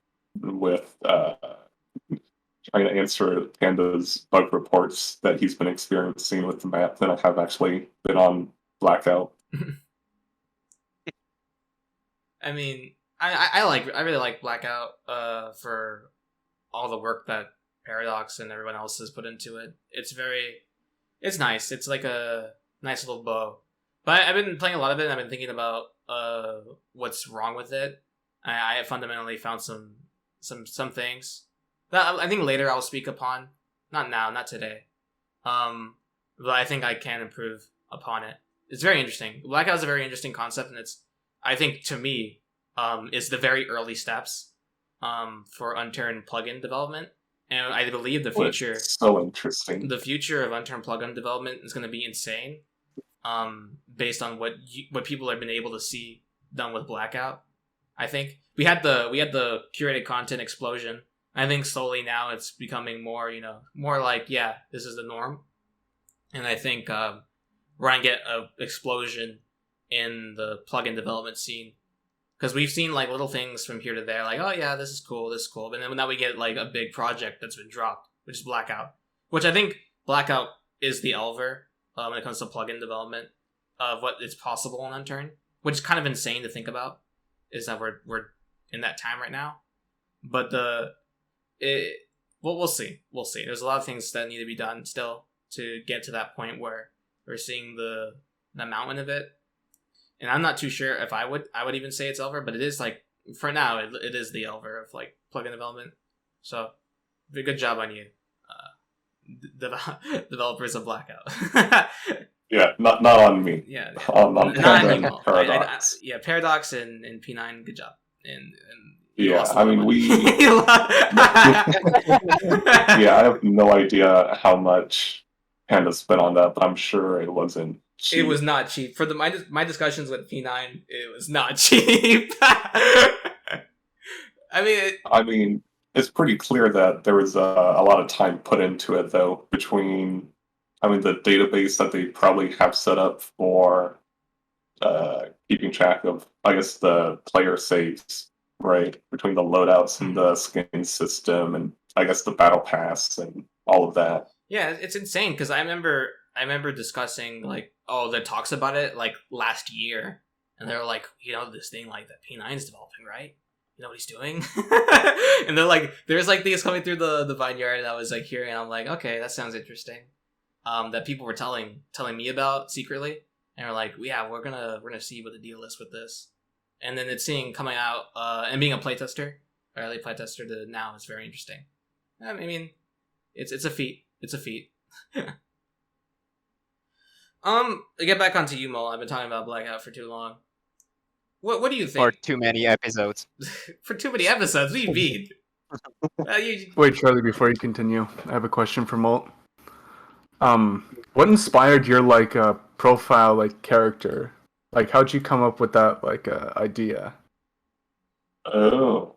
with trying to answer Panda's bug reports that he's been experiencing with the map than I have actually been on Blackout. I mean, I really like Blackout for all the work that Paradox and everyone else has put into it. It's nice. It's like a nice little bow. But I've been playing a lot of it, and I've been thinking about what's wrong with it. I fundamentally found some things that I think later I'll speak upon. Not now, not today. But I think I can improve upon it. It's very interesting. Blackout is a very interesting concept, and it's, I think, to me, is the very early steps for Unturned plugin development. And I believe the future, so interesting. The future of Unturned plugin development is going to be insane, based on what people have been able to see done with Blackout. I think we had the curated content explosion. I think slowly now it's becoming more, more like, yeah, this is the norm. And I think we're gonna get an explosion in the plugin development scene. Because we've seen like little things from here to there, like, oh yeah, this is cool, but then now we get like a big project that's been dropped, which is Blackout. Which I think Blackout is the Elver when it comes to plugin development of what is possible in Unturned, which is kind of insane to think about. Is that we're in that time right now, but we'll see. There's a lot of things that need to be done still to get to that point where we're seeing the mountain of it. And I'm not too sure if I would even say it's Elver, but it is like, for now, it is the Elver of like plugin development. So, good job on you, developers of Blackout. Yeah, not on me. Yeah, on Paradox. Paradox and P9, good job. And yeah, I mean yeah, I have no idea how much Panda spent on that, but I'm sure it wasn't cheap. It was not cheap. For my discussions with P9, it was not cheap. I mean, it's pretty clear that there was a lot of time put into it, though, between, the database that they probably have set up for keeping track of, I guess, the player saves, right? Between the loadouts and the skin system, and I guess the battle pass and all of that. Yeah, it's insane because I remember discussing like, that talks about it like last year, and they're like, this thing like that P9's developing, right? You know what he's doing? And they're like, there's like things coming through the vineyard, and I was like hearing, and I'm like, okay, that sounds interesting. That people were telling me about secretly, and we're like, yeah, we're gonna see what the deal is with this. And then it's coming out, and being a playtester, early playtester to now is very interesting. I mean, it's a feat. It's a feat. To get back onto you, Molt. I've been talking about Blackout for too long. What do you think? Or too many episodes. For too many episodes? What do you mean? Wait, Charlie, before you continue, I have a question for Molt. What inspired your profile character? Like, how'd you come up with that idea? Oh,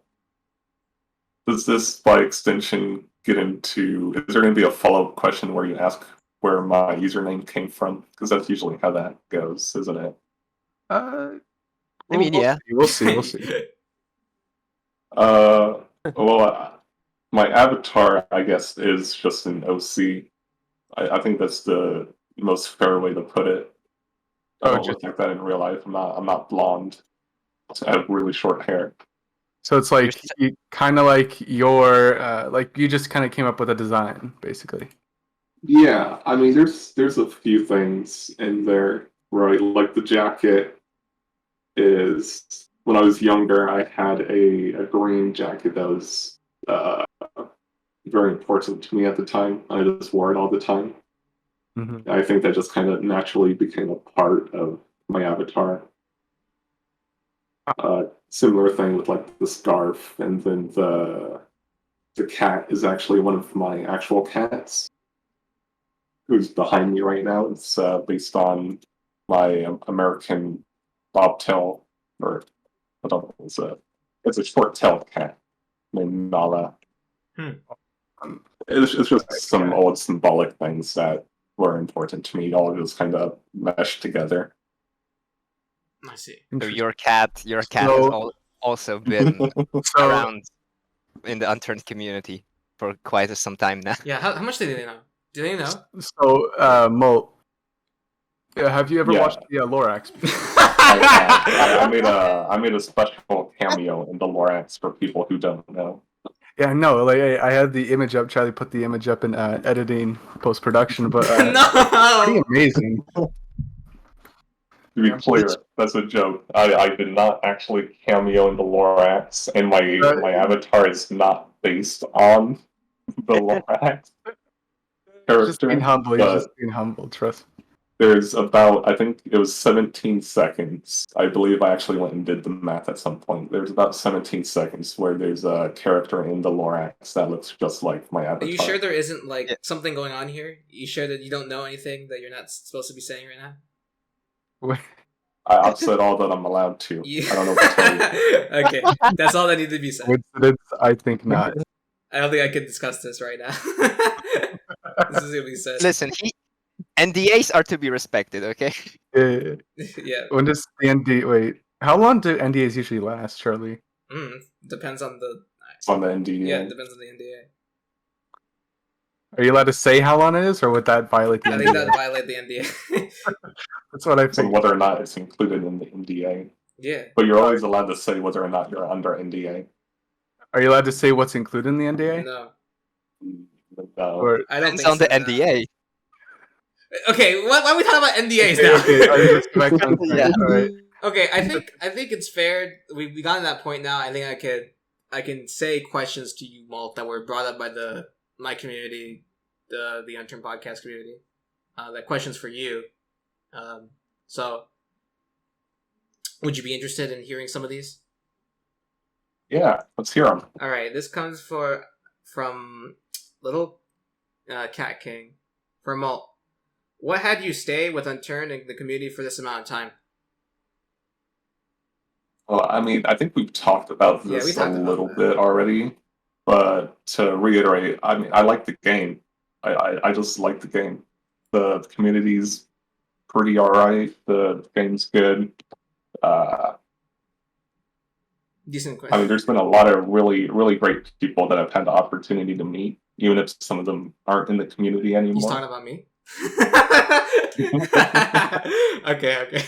does this by extension get into? Is there going to be a follow-up question where you ask where my username came from? Because that's usually how that goes, isn't it? Yeah. We'll see. Well, my avatar, I guess, is just an OC. I think that's the most fair way to put it. I don't look like that in real life. I'm not blonde. I have really short hair. So it's like kind of like your you just kind of came up with a design, basically. Yeah, there's a few things in there, right? Like the jacket is, when I was younger, I had a green jacket that was very important to me at the time. I just wore it all the time. Mm-hmm. I think that just kind of naturally became a part of my avatar. Similar thing with the scarf, and then the cat is actually one of my actual cats, who's behind me right now. It's based on my American bobtail, or I don't know, it's a short-tailed cat named Nala. It's just some old symbolic things that were important to me. All of it kind of meshed together. I see. So your cat has also been around in the Unturned community for quite some time now. Yeah, how much do they know? Do they know? So, Molt, have you ever watched the Lorax? I made a special cameo in the Lorax for people who don't know. Yeah, no, like I had the image up. Charlie put the image up in editing post production, but no, pretty amazing. To be clear, that's a joke. I did not actually cameo in the Lorax, and my avatar is not based on the Lorax character. Just being humble. He's just being humble. Trust me. There's about, I think it was 17 seconds. I believe I actually went and did the math at some point. There's about 17 seconds where there's a character in the Lorax that looks just like my avatar. Are you sure there isn't like something going on here? You sure that you don't know anything that you're not supposed to be saying right now? I've said all that I'm allowed to. I don't know what to tell you. Okay, that's all that needs to be said. Coincidence? I think not. I don't think I can discuss this right now. This is gonna be said. Listen, NDAs are to be respected, okay? Yeah. When does the NDA? Wait, how long do NDAs usually last, Charlie? Depends on the. It's on the NDA. Yeah, it depends on the NDA. Are you allowed to say how long it is, or would that violate the NDA? I think that would violate the NDA. That's what I think. So whether or not it's included in the NDA. Yeah. But you're always allowed to say whether or not you're under NDA. Are you allowed to say what's included in the NDA? No. No. Or, I don't It's think on the so, NDA. Okay, why are we talking about NDAs now? Yeah. All right. Okay, I think it's fair. We got to that point now. I think I can say questions to you, Molt, that were brought up by my community, the Unturned podcast community. That questions for you. So, would you be interested in hearing some of these? Yeah, let's hear them. All right, this comes from Little Cat King for Molt. What had you stay with Unturned and the community for this amount of time? Well, I mean, I think we've talked about this a little bit already, but to reiterate, I mean, I like the game. I just like the game. The community's pretty alright. The game's good. Decent question. I mean, there's been a lot of really, really great people that I've had the opportunity to meet, even if some of them aren't in the community anymore. He's talking about me? Okay.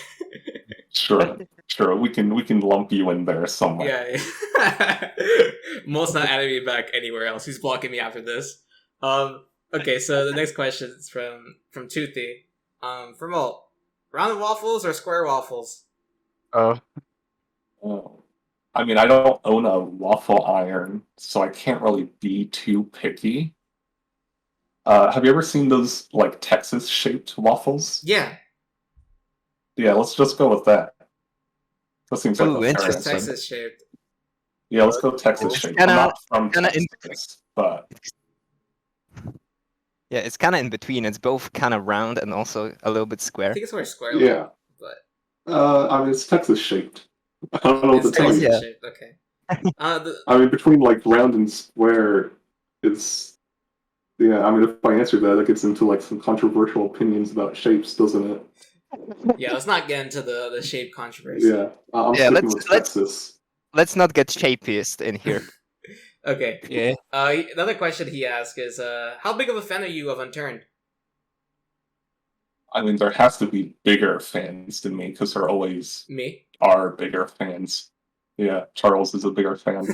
Sure. We can lump you in there somewhere. Yeah. Most not adding me back anywhere else. He's blocking me after this. Okay, so the next question is from Toothy. For Molt, round waffles or square waffles? Oh. I mean, I don't own a waffle iron, so I can't really be too picky. Have you ever seen those like Texas-shaped waffles? Yeah. Yeah, let's just go with that. That seems like a fair answer. Texas-shaped. Yeah, let's go Texas-shaped. I'm not from Texas, but yeah, it's kind of in between. It's both kind of round and also a little bit square. I think it's more square. Yeah. But I mean, it's Texas-shaped. I don't know what to tell you. Texas-shaped. Okay. I mean, between like round and square, it's. Yeah, I mean, if I answer that gets into like some controversial opinions about shapes, doesn't it? Yeah, let's not get into the shape controversy. Yeah, I'm sticking with Texas. Let's not get shapiest in here. Okay. Yeah. Another question he asked is, how big of a fan are you of Unturned? I mean, there has to be bigger fans than me because there always are bigger fans. Yeah, Charles is a bigger fan.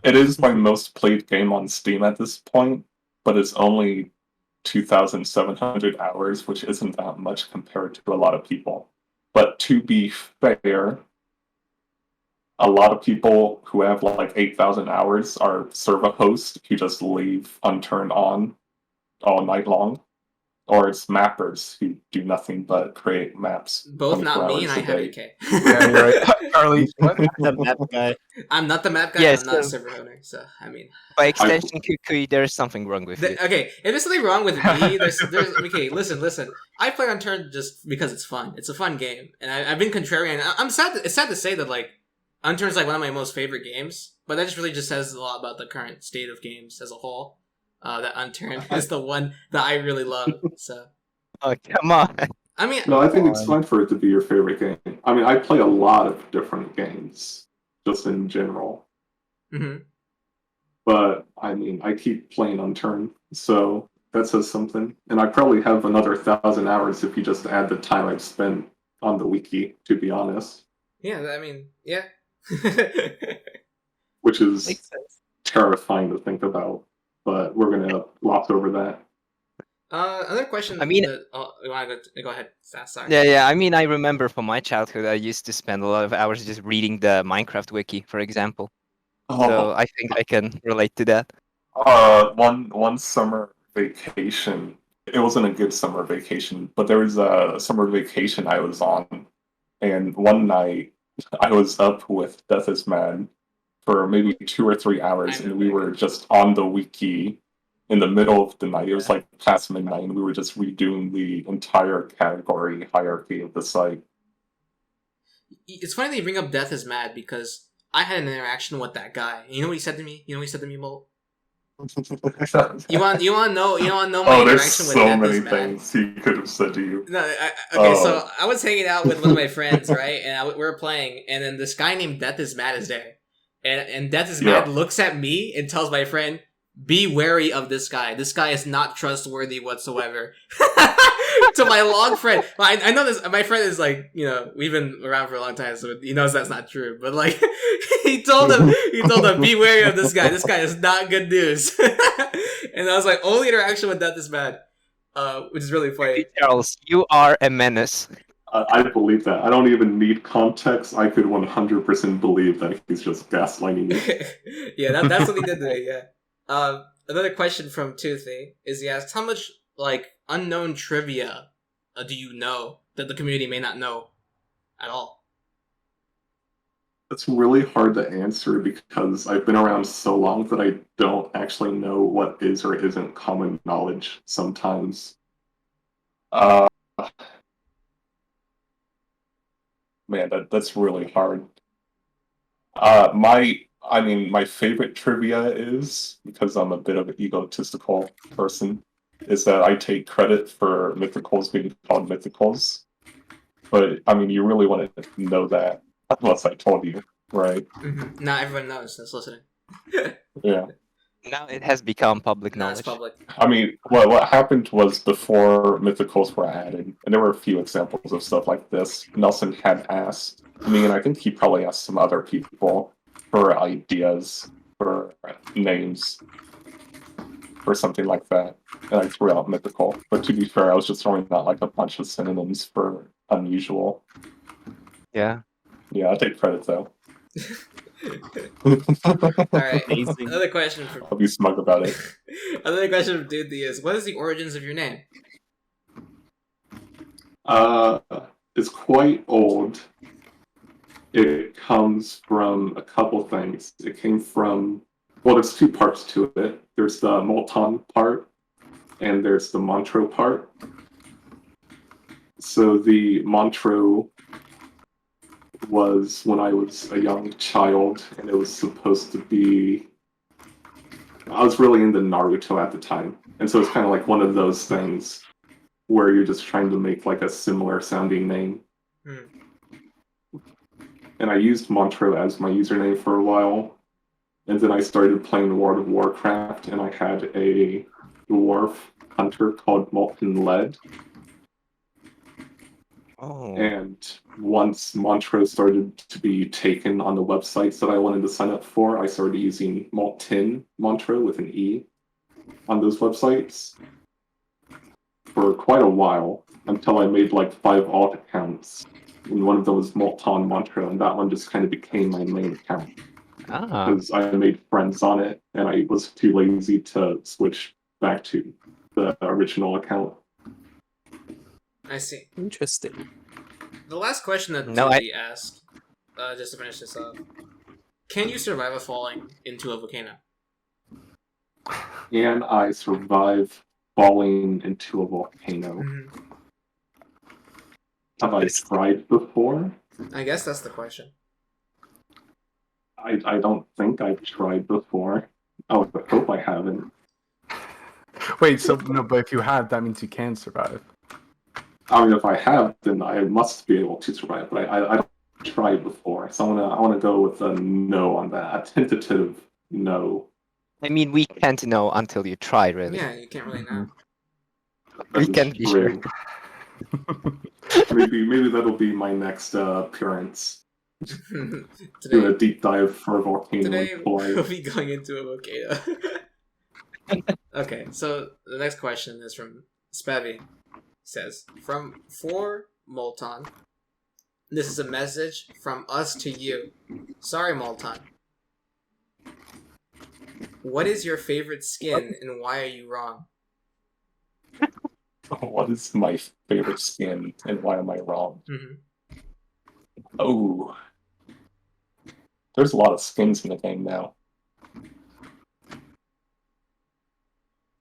It is my most played game on Steam at this point, but it's only 2,700 hours, which isn't that much compared to a lot of people. But to be fair, a lot of people who have like 8,000 hours are server hosts who just leave Unturned on all night long. Or it's mappers who do nothing but create maps. Both not me, and I have 8K. Yeah, you're right. Charlie, the map guy. I'm not the map guy, I'm not a server owner, so, I mean... By extension, Kukui, there's something wrong with you. Okay, if there's something wrong with me, there's okay, listen. I play Unturned just because it's fun. It's a fun game, and I've been contrarian. I'm sad. It's sad to say that, like, Unturned's like one of my most favorite games, but that just really just says a lot about the current state of games as a whole. That Unturned is the one that I really love. So, oh come on! I mean, no, I think it's fine for it to be your favorite game. I mean, I play a lot of different games, just in general. Mm-hmm. But I mean, I keep playing Unturned, so that says something. And I probably have another 1,000 hours if you just add the time I've spent on the wiki, to be honest. Yeah, I mean, yeah. Which is terrifying to think about, but we're gonna gloss over that. Another question. I mean, go ahead. Sorry. Yeah. I mean, I remember from my childhood, I used to spend a lot of hours just reading the Minecraft wiki, for example. So I think I can relate to that. One summer vacation. It wasn't a good summer vacation, but there was a summer vacation I was on, and one night I was up with Death is Mad for maybe 2 or 3 hours, and we were just on the wiki in the middle of the night. It was like past midnight, and we were just redoing the entire category hierarchy of the site. It's funny that you bring up Death is Mad because I had an interaction with that guy. You know what he said to me? Molt? You want to know my interaction with Death is Mad? Oh, there's so many things he could have said to you. No, so I was hanging out with one of my friends, right? And we were playing, and then this guy named Death is Mad is there. And Death is Mad looks at me and tells my friend, "Be wary of this guy. This guy is not trustworthy whatsoever." To my long friend, I know this. My friend is like, we've been around for a long time, so he knows that's not true. But like, he told him, "Be wary of this guy. This guy is not good news." And I was like, only interaction with Death is Mad, which is really funny. Charles, you are a menace. I believe that. I don't even need context. I could 100% believe that he's just gaslighting me. Yeah, that's what he did today. Yeah. Another question from Toothy is he asks, how much unknown trivia do you know that the community may not know at all? It's really hard to answer because I've been around so long that I don't actually know what is or isn't common knowledge sometimes. Man, that's really hard. My favorite trivia is, because I'm a bit of an egotistical person, is that I take credit for mythicals being called mythicals. But, you really want to know that, unless I told you, right? Mm-hmm. Not everyone knows that's listening. Yeah. Now it has become public knowledge. It's public. What happened was before mythicals were added, and there were a few examples of stuff like this, Nelson had asked me, and I think he probably asked some other people for ideas, for names, for something like that, and I threw out mythical. But to be fair, I was just throwing out like a bunch of synonyms for unusual. Yeah. Yeah, I take credit though. Alright, another question from... I'll be smug about it. Another question from Dude is, what is the origins of your name? It's quite old. It comes from a couple things. It came from... Well, there's two parts to it. There's the Molton part, and there's the Montro part. So the Montro was when I was a young child, and it was supposed to be... I was really into Naruto at the time, and so it's kind of like one of those things where you're just trying to make like a similar sounding name. And I used Montro as my username for a while, and then I started playing World of Warcraft, and I had a dwarf hunter called MoltonMontro. Oh. And once Montro started to be taken on the websites that I wanted to sign up for, I started using MoltonMontro with an E on those websites for quite a while, until I made like 5 alt accounts. And one of them was MoltonMontro, and that one just kind of became my main account. Because I made friends on it, and I was too lazy to switch back to the original account. I see. Interesting. The last question that Judy asked, just to finish this up, can you survive a falling into a volcano? Can I survive falling into a volcano? Mm-hmm. Have I tried before? I guess that's the question. I don't think I've tried before. I hope I haven't. Wait, so no, but if you have, that means you can survive. If I have, then I must be able to survive. But I don't tried before, so I want to go with a no on that. A tentative no. I mean, we can't know until you try, really. Yeah, you can't really know. We can't be sure. maybe that'll be my next appearance. Today, Do a deep dive for a volcano. Today we'll be going into a volcano. Okay, so the next question is from Spevy. Says, for Molton, this is a message from us to you. Sorry, Molton. What is your favorite skin and why are you wrong? What is my favorite skin and why am I wrong? Mm-hmm. Oh. There's a lot of skins in the game now.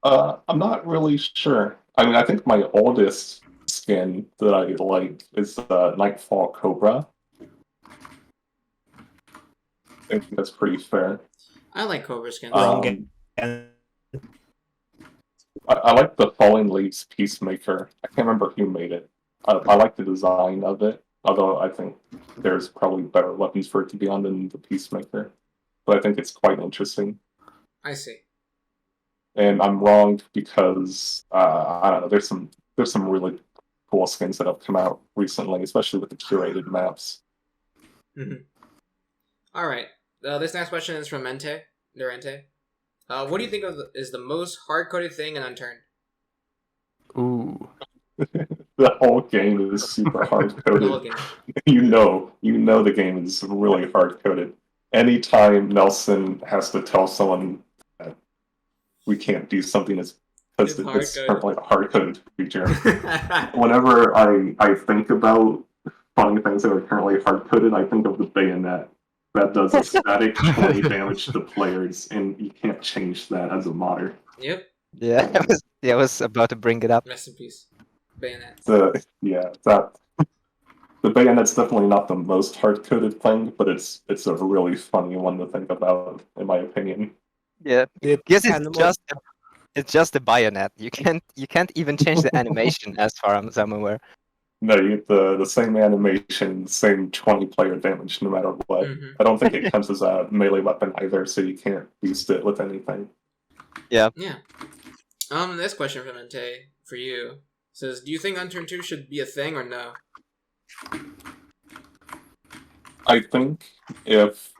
I'm not really sure. I mean, I think my oldest skin that I like is Nightfall Cobra. I think that's pretty fair. I like Cobra skins. I like the Falling Leaves Peacemaker. I can't remember who made it. I like the design of it, although I think there's probably better weapons for it to be on than the Peacemaker. But I think it's quite interesting. I see. And I'm wrong because I don't know. There's some really cool skins that have come out recently, especially with the curated maps. Mm-hmm. All right. This next question is from Mente. Durante. What do you think is the most hard-coded thing in Unturned? Ooh. The whole game is super hard-coded. You know the game is really hard-coded. Anytime Nelson has to tell someone that we can't do something because it's currently a hard-coded feature. Whenever I think about funny things that are currently hard-coded, I think of the bayonet. That does a static 20 damage to players, and you can't change that as a modder. Yep. Yeah, I was about to bring it up. Rest in peace. Bayonet. The bayonet's definitely not the most hard-coded thing, but it's a really funny one to think about, in my opinion. Yeah, because it's just a bayonet. You can't even change the animation as far as I'm aware. No, you get the same animation, same 20-player damage no matter what. Mm-hmm. I don't think it comes as a melee weapon either, so you can't boost it with anything. Yeah. Yeah. This question from Mente for you says, do you think Unturned 2 should be a thing or no? I think if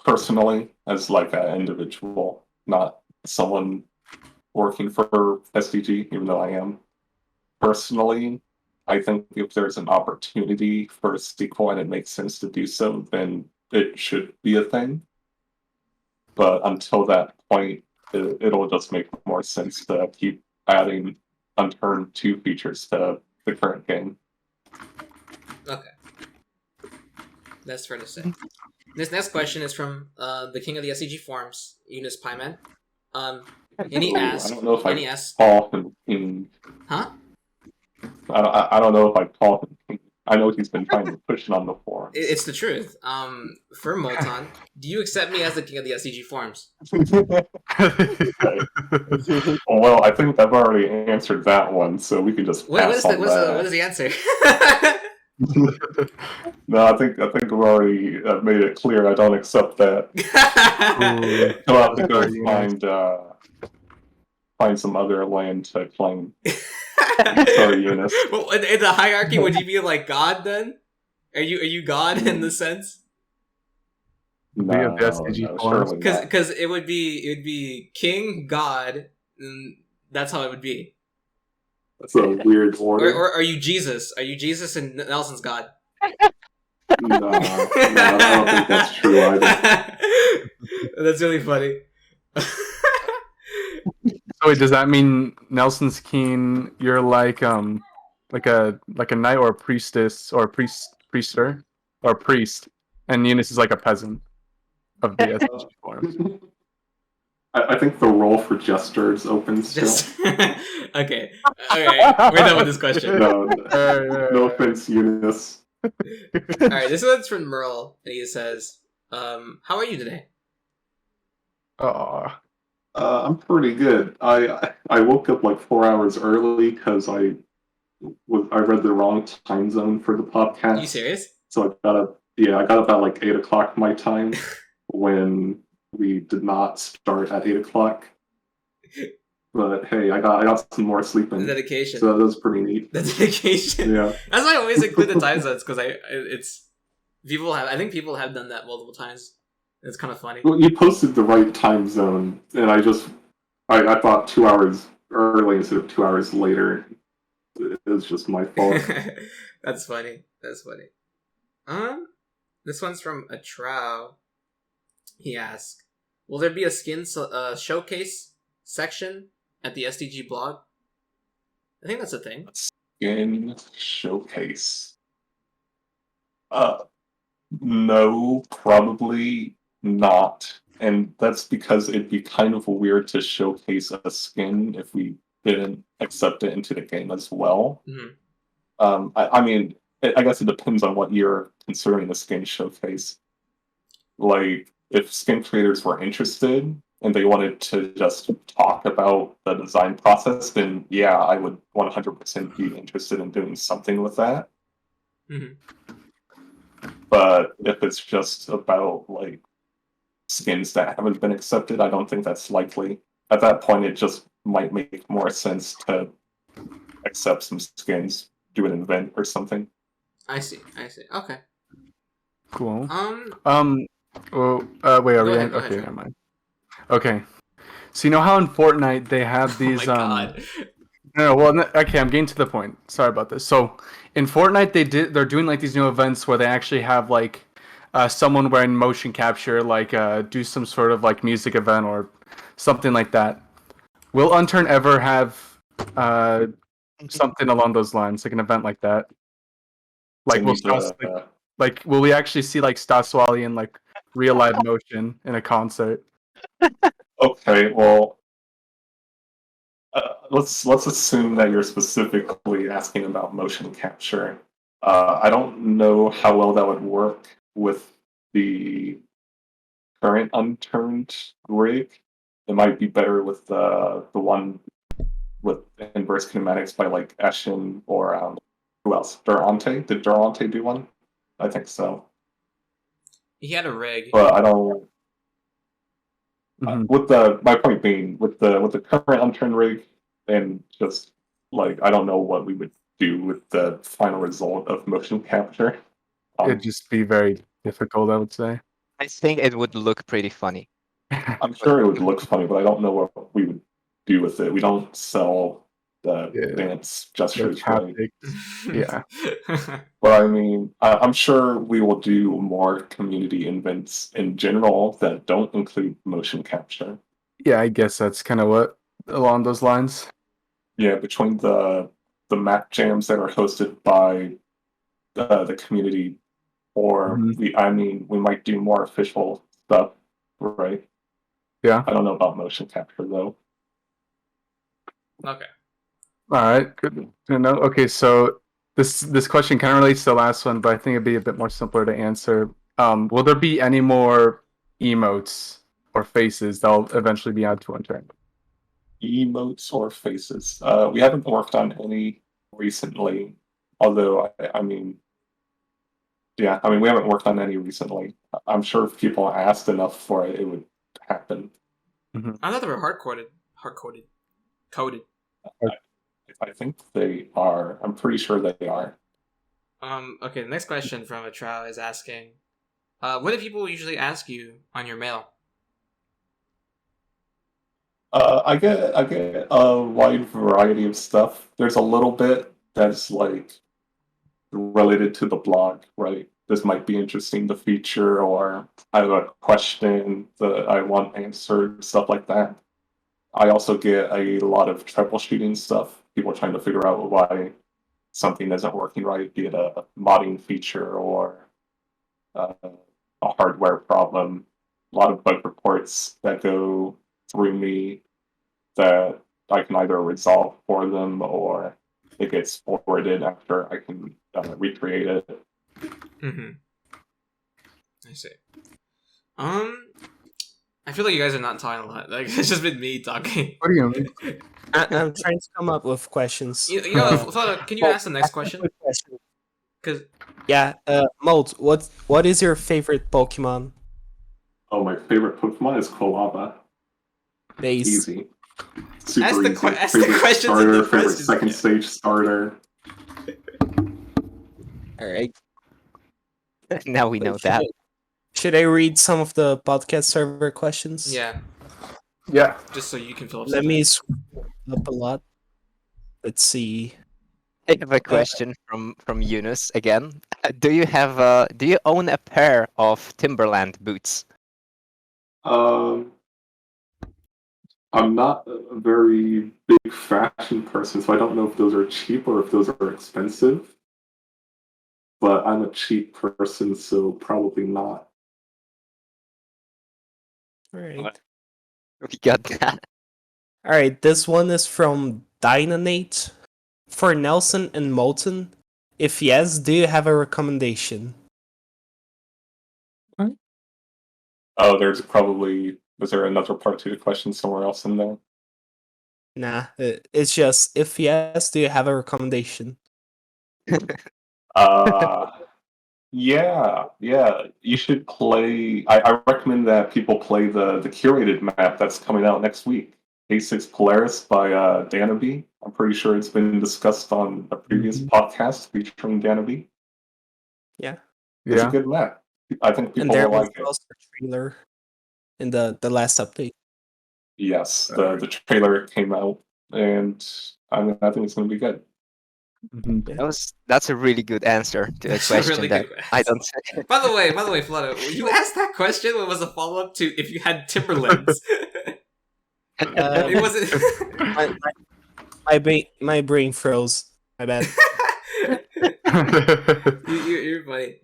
personally, as like an individual, not someone working for SDG, even though I am, personally, I think if there's an opportunity for a sequel and it makes sense to do so, then it should be a thing. But until that point, it'll just make more sense to keep adding Unturned 2 features to the current game. Okay. That's fair to say. This next question is from the king of the SCG forums, Eunice Pyman. And he asks... I don't know if I call him king. Huh? I don't know if I call him king. I know he's been trying to push it on the forums. It's the truth. For Molton, do you accept me as the king of the SCG forums? Well, I think I've already answered that one, so we can just pass on that. What is the answer? No, I think we've already made it clear I don't accept that. So I'll have to go find some other land to claim. Sorry, Eunice. Well, in the hierarchy, would you be like God then? Are you God in the sense? No, because it would be king, God, and that's how it would be. That's a weird order. Or are you Jesus? Are you Jesus and Nelson's God? No, I don't think that's true either. That's really funny. So wait, does that mean Nelson's Keen? You're like a knight or a priestess or a priester or a priest, and Eunice is like a peasant of the SG forms. I think the role for jester is open still. Okay, we're done with this question. No offense, Eunice. All right, this one's from Merle, and he says, "How are you today?" I'm pretty good. I woke up like 4 hours early because I read the wrong time zone for the podcast. Are you serious? So I got up at like 8 o'clock my time when we did not start at 8 o'clock. but hey, I got some more sleep in. The dedication. So that was pretty neat. The dedication. Yeah. That's why I always include the time zones, because I think people have done that multiple times. It's kind of funny. Well, you posted the right time zone, and I thought 2 hours early instead of 2 hours later. It was just my fault. That's funny. This one's from a Trow. He asked, will there be a skin showcase section at the SDG blog? I think that's a thing. Skin showcase. No, probably not. And that's because it'd be kind of weird to showcase a skin if we didn't accept it into the game as well. Mm-hmm. I mean, I guess it depends on what you're considering a skin showcase. Like, if skin creators were interested and they wanted to just talk about the design process, then yeah, I would 100% be interested in doing something with that. Mm-hmm. But if it's just about, like, skins that haven't been accepted, I don't think that's likely. At that point, it just might make more sense to accept some skins, do an event or something. I see. Okay. Cool. Well, wait, are we ahead, okay, never mind. Okay. So you know how in Fortnite they have these oh my God. Okay, I'm getting to the point. Sorry about this. So in Fortnite they're doing like these new events where they actually have like someone wearing motion capture, like do some sort of like music event or something like that. Will Unturned ever have something along those lines, like an event like that? Like will we actually see like Staswali in like real live motion in a concert? Okay, well, let's assume that you're specifically asking about motion capture. I don't know how well that would work with the current Unturned rig. It might be better with the one with inverse kinematics by like Eshin or who else? Durante? Did Durante do one? I think so. He had a rig. But I don't. My point being, with the current Unturned rig, and just like I don't know what we would do with the final result of motion capture. It'd just be very difficult, I would say. I think it would look pretty funny. I'm sure it would look funny, but I don't know what we would do with it. We don't sell the dance gestures, right? Yeah. But I mean, I'm sure we will do more community events in general that don't include motion capture. Yeah, I guess that's kind of what along those lines. Yeah, between the map jams that are hosted by the community, or we might do more official stuff, right? Yeah. I don't know about motion capture though. Okay. All right, good to know. Okay, so this question kind of relates to the last one, but I think it'd be a bit more simpler to answer. Will there be any more emotes or faces that'll eventually be added to Unturned? Emotes or faces? We haven't worked on any recently, although I mean, yeah, I mean we haven't worked on any recently. I'm sure if people asked enough for it, it would happen. Mm-hmm. I thought they were hard-coded. I think they are. I'm pretty sure they are. Okay, the next question from a trial is asking, what do people usually ask you on your mail? I get a wide variety of stuff. There's a little bit that's like related to the blog, right? This might be interesting to feature, or I have a question that I want answered, stuff like that. I also get a lot of troubleshooting stuff. People trying to figure out why something isn't working right, be it a modding feature or a hardware problem. A lot of bug reports that go through me that I can either resolve for them or it gets forwarded after I can recreate it. Mm-hmm. I see. I feel like you guys are not talking a lot. Like it's just been me talking. What do you mean? I'm trying to come up with questions. You know, Flodo, can you ask the next question? Because Molt, what is your favorite Pokemon? Oh, my favorite Pokemon is Kolava. Base. Easy. Super easy. Ask the questions starter, in the favorite questions. second stage starter. All right. Now we know that. Should I read some of the podcast server questions? Yeah. Yeah. Just so you can fill up. Let me scroll up a lot. Let's see. I have a question from Eunice again. Do you own a pair of Timberland boots? I'm not a very big fashion person, so I don't know if those are cheap or if those are expensive. But I'm a cheap person, so probably not. All right. We got that. All right. This one is from Dynanate. For Nelson and Molten, if yes, do you have a recommendation? Oh, was there another part to the question somewhere else in there? Nah, it's just, if yes, do you have a recommendation? Yeah. You should play. I recommend that people play the curated map that's coming out next week. A6 Polaris by Danaby. I'm pretty sure it's been discussed on a previous podcast featuring Danaby. Yeah. It's a good map. I think people And there will was like it. also a trailer in the last update. Yes, the trailer came out, and I think it's going to be good. That's a really good answer to a question really that I don't say. By the way, Flodo, you asked that question. What was a follow up to if you had Timberlands? It wasn't. my brain froze. My bad. You're funny.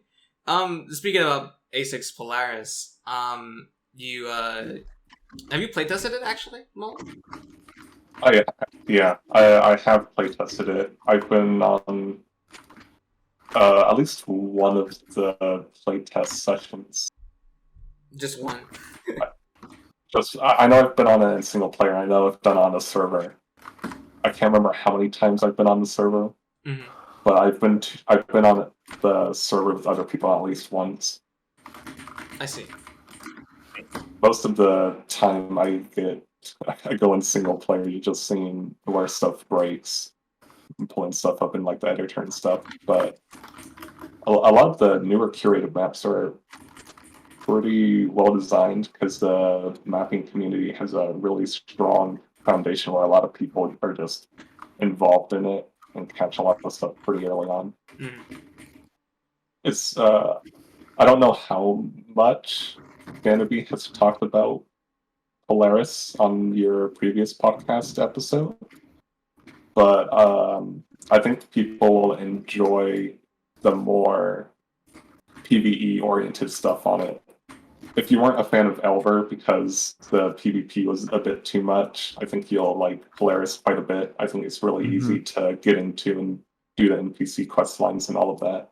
Speaking of A6 Polaris, you have you playtested it actually, Molt? Oh yeah. I have playtested it. I've been on at least one of the playtest sessions. Just one. I know I've been on it in single player. I know I've been on a server. I can't remember how many times I've been on the server, but I've been on the server with other people at least once. I see. Most of the time I go in single player. You're just seeing where stuff breaks, and pulling stuff up in like the editor and stuff. But a lot of the newer curated maps are pretty well designed because the mapping community has a really strong foundation where a lot of people are just involved in it and catch a lot of stuff pretty early on. It's I don't know how much Danaby has talked about Polaris on your previous podcast episode, but I think people will enjoy the more PvE oriented stuff on it. If you weren't a fan of Elver because the PvP was a bit too much, I think you'll like Polaris quite a bit. I think it's really easy to get into and do the NPC quest lines and all of that.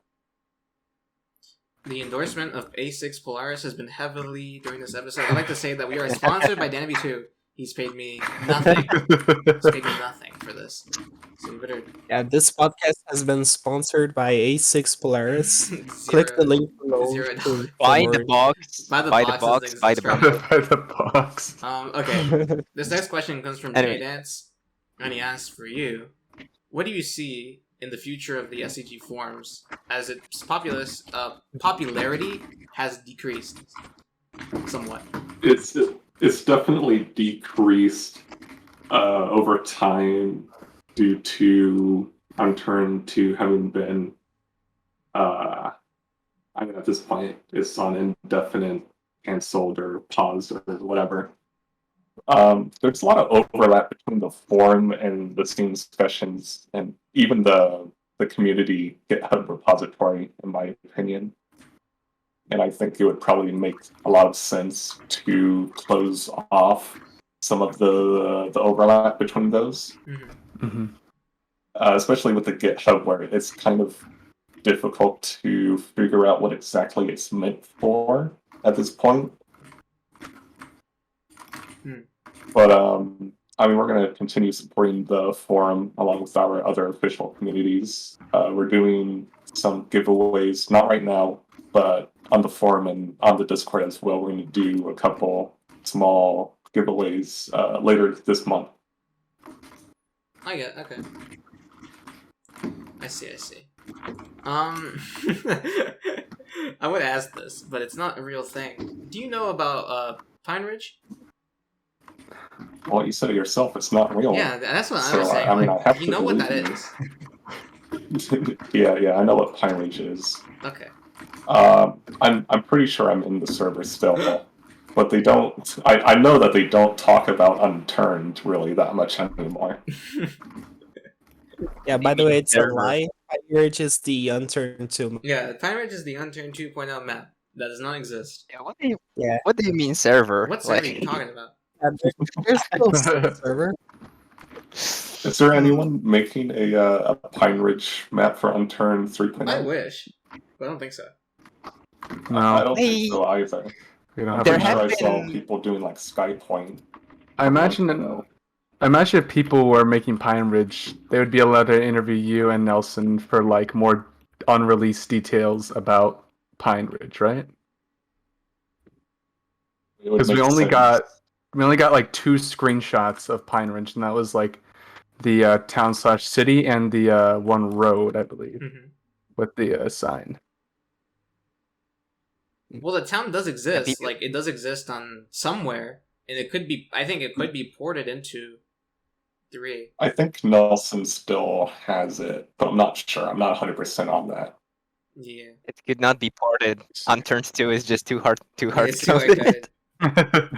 The endorsement of A6 Polaris has been heavily during this episode. I'd like to say that we are sponsored by Danaby too. He's paid me nothing. He's paid me nothing for this. So you better... Yeah, this podcast has been sponsored by A6 Polaris. Click the link below. Buy the box. Buy the box. Okay. This next question comes from J-Dance, and he asks for you. What do you see in the future of the SCG forums as its popularity has decreased somewhat? It's definitely decreased over time due to Unturned to having been I mean at this point it's on indefinite, cancelled or paused or whatever. There's a lot of overlap between the forum and the Steam discussions and even the community GitHub repository, in my opinion. And I think it would probably make a lot of sense to close off some of the overlap between those. Especially with the GitHub, where it's kind of difficult to figure out what exactly it's meant for at this point. But I mean, we're going to continue supporting the forum along with our other official communities. We're doing some giveaways, not right now, but on the forum and on the Discord as well. We're going to do a couple small giveaways later this month. I get okay. I see. I would ask this, but it's not a real thing. Do you know about Pine Ridge? Well, you said it yourself. It's not real. Yeah, that's what I So, was saying. I mean, like, I have you to know what believe that you. is. yeah, I know what Pine Ridge is. Okay. I'm pretty sure I'm in the server still, but they don't. I know that they don't talk about Unturned really that much anymore. Yeah, by the way, it's a Server. lie. Pirates is the Unturned 2. Yeah, Pine Ridge is the Unturned 2.0 map that does not exist. Yeah, Yeah. what do you mean server? What server are you talking about? There's still some server. Is there anyone making a Pine Ridge map for Unturned 3.0? I wish, but I don't think so. I No, don't think so either. we don't I'm have There pretty enough. sure I have saw been- people doing like Skypoint. I imagine if people were making Pine Ridge, they would be allowed to interview you and Nelson for like more unreleased details about Pine Ridge, right? It would Because we make only sense. got like 2 screenshots of Pine Ridge, and that was like the town/city and the one road, I believe, Mhm. with the sign. Well, the town does exist. people- Like, it does exist on somewhere, and it could be. I think it could be ported into 3. I think Nelson still has it, but I'm not sure. I'm not 100% on that. Yeah, It could not be ported. Unturned 2 is just too hard. it's too hard-coded.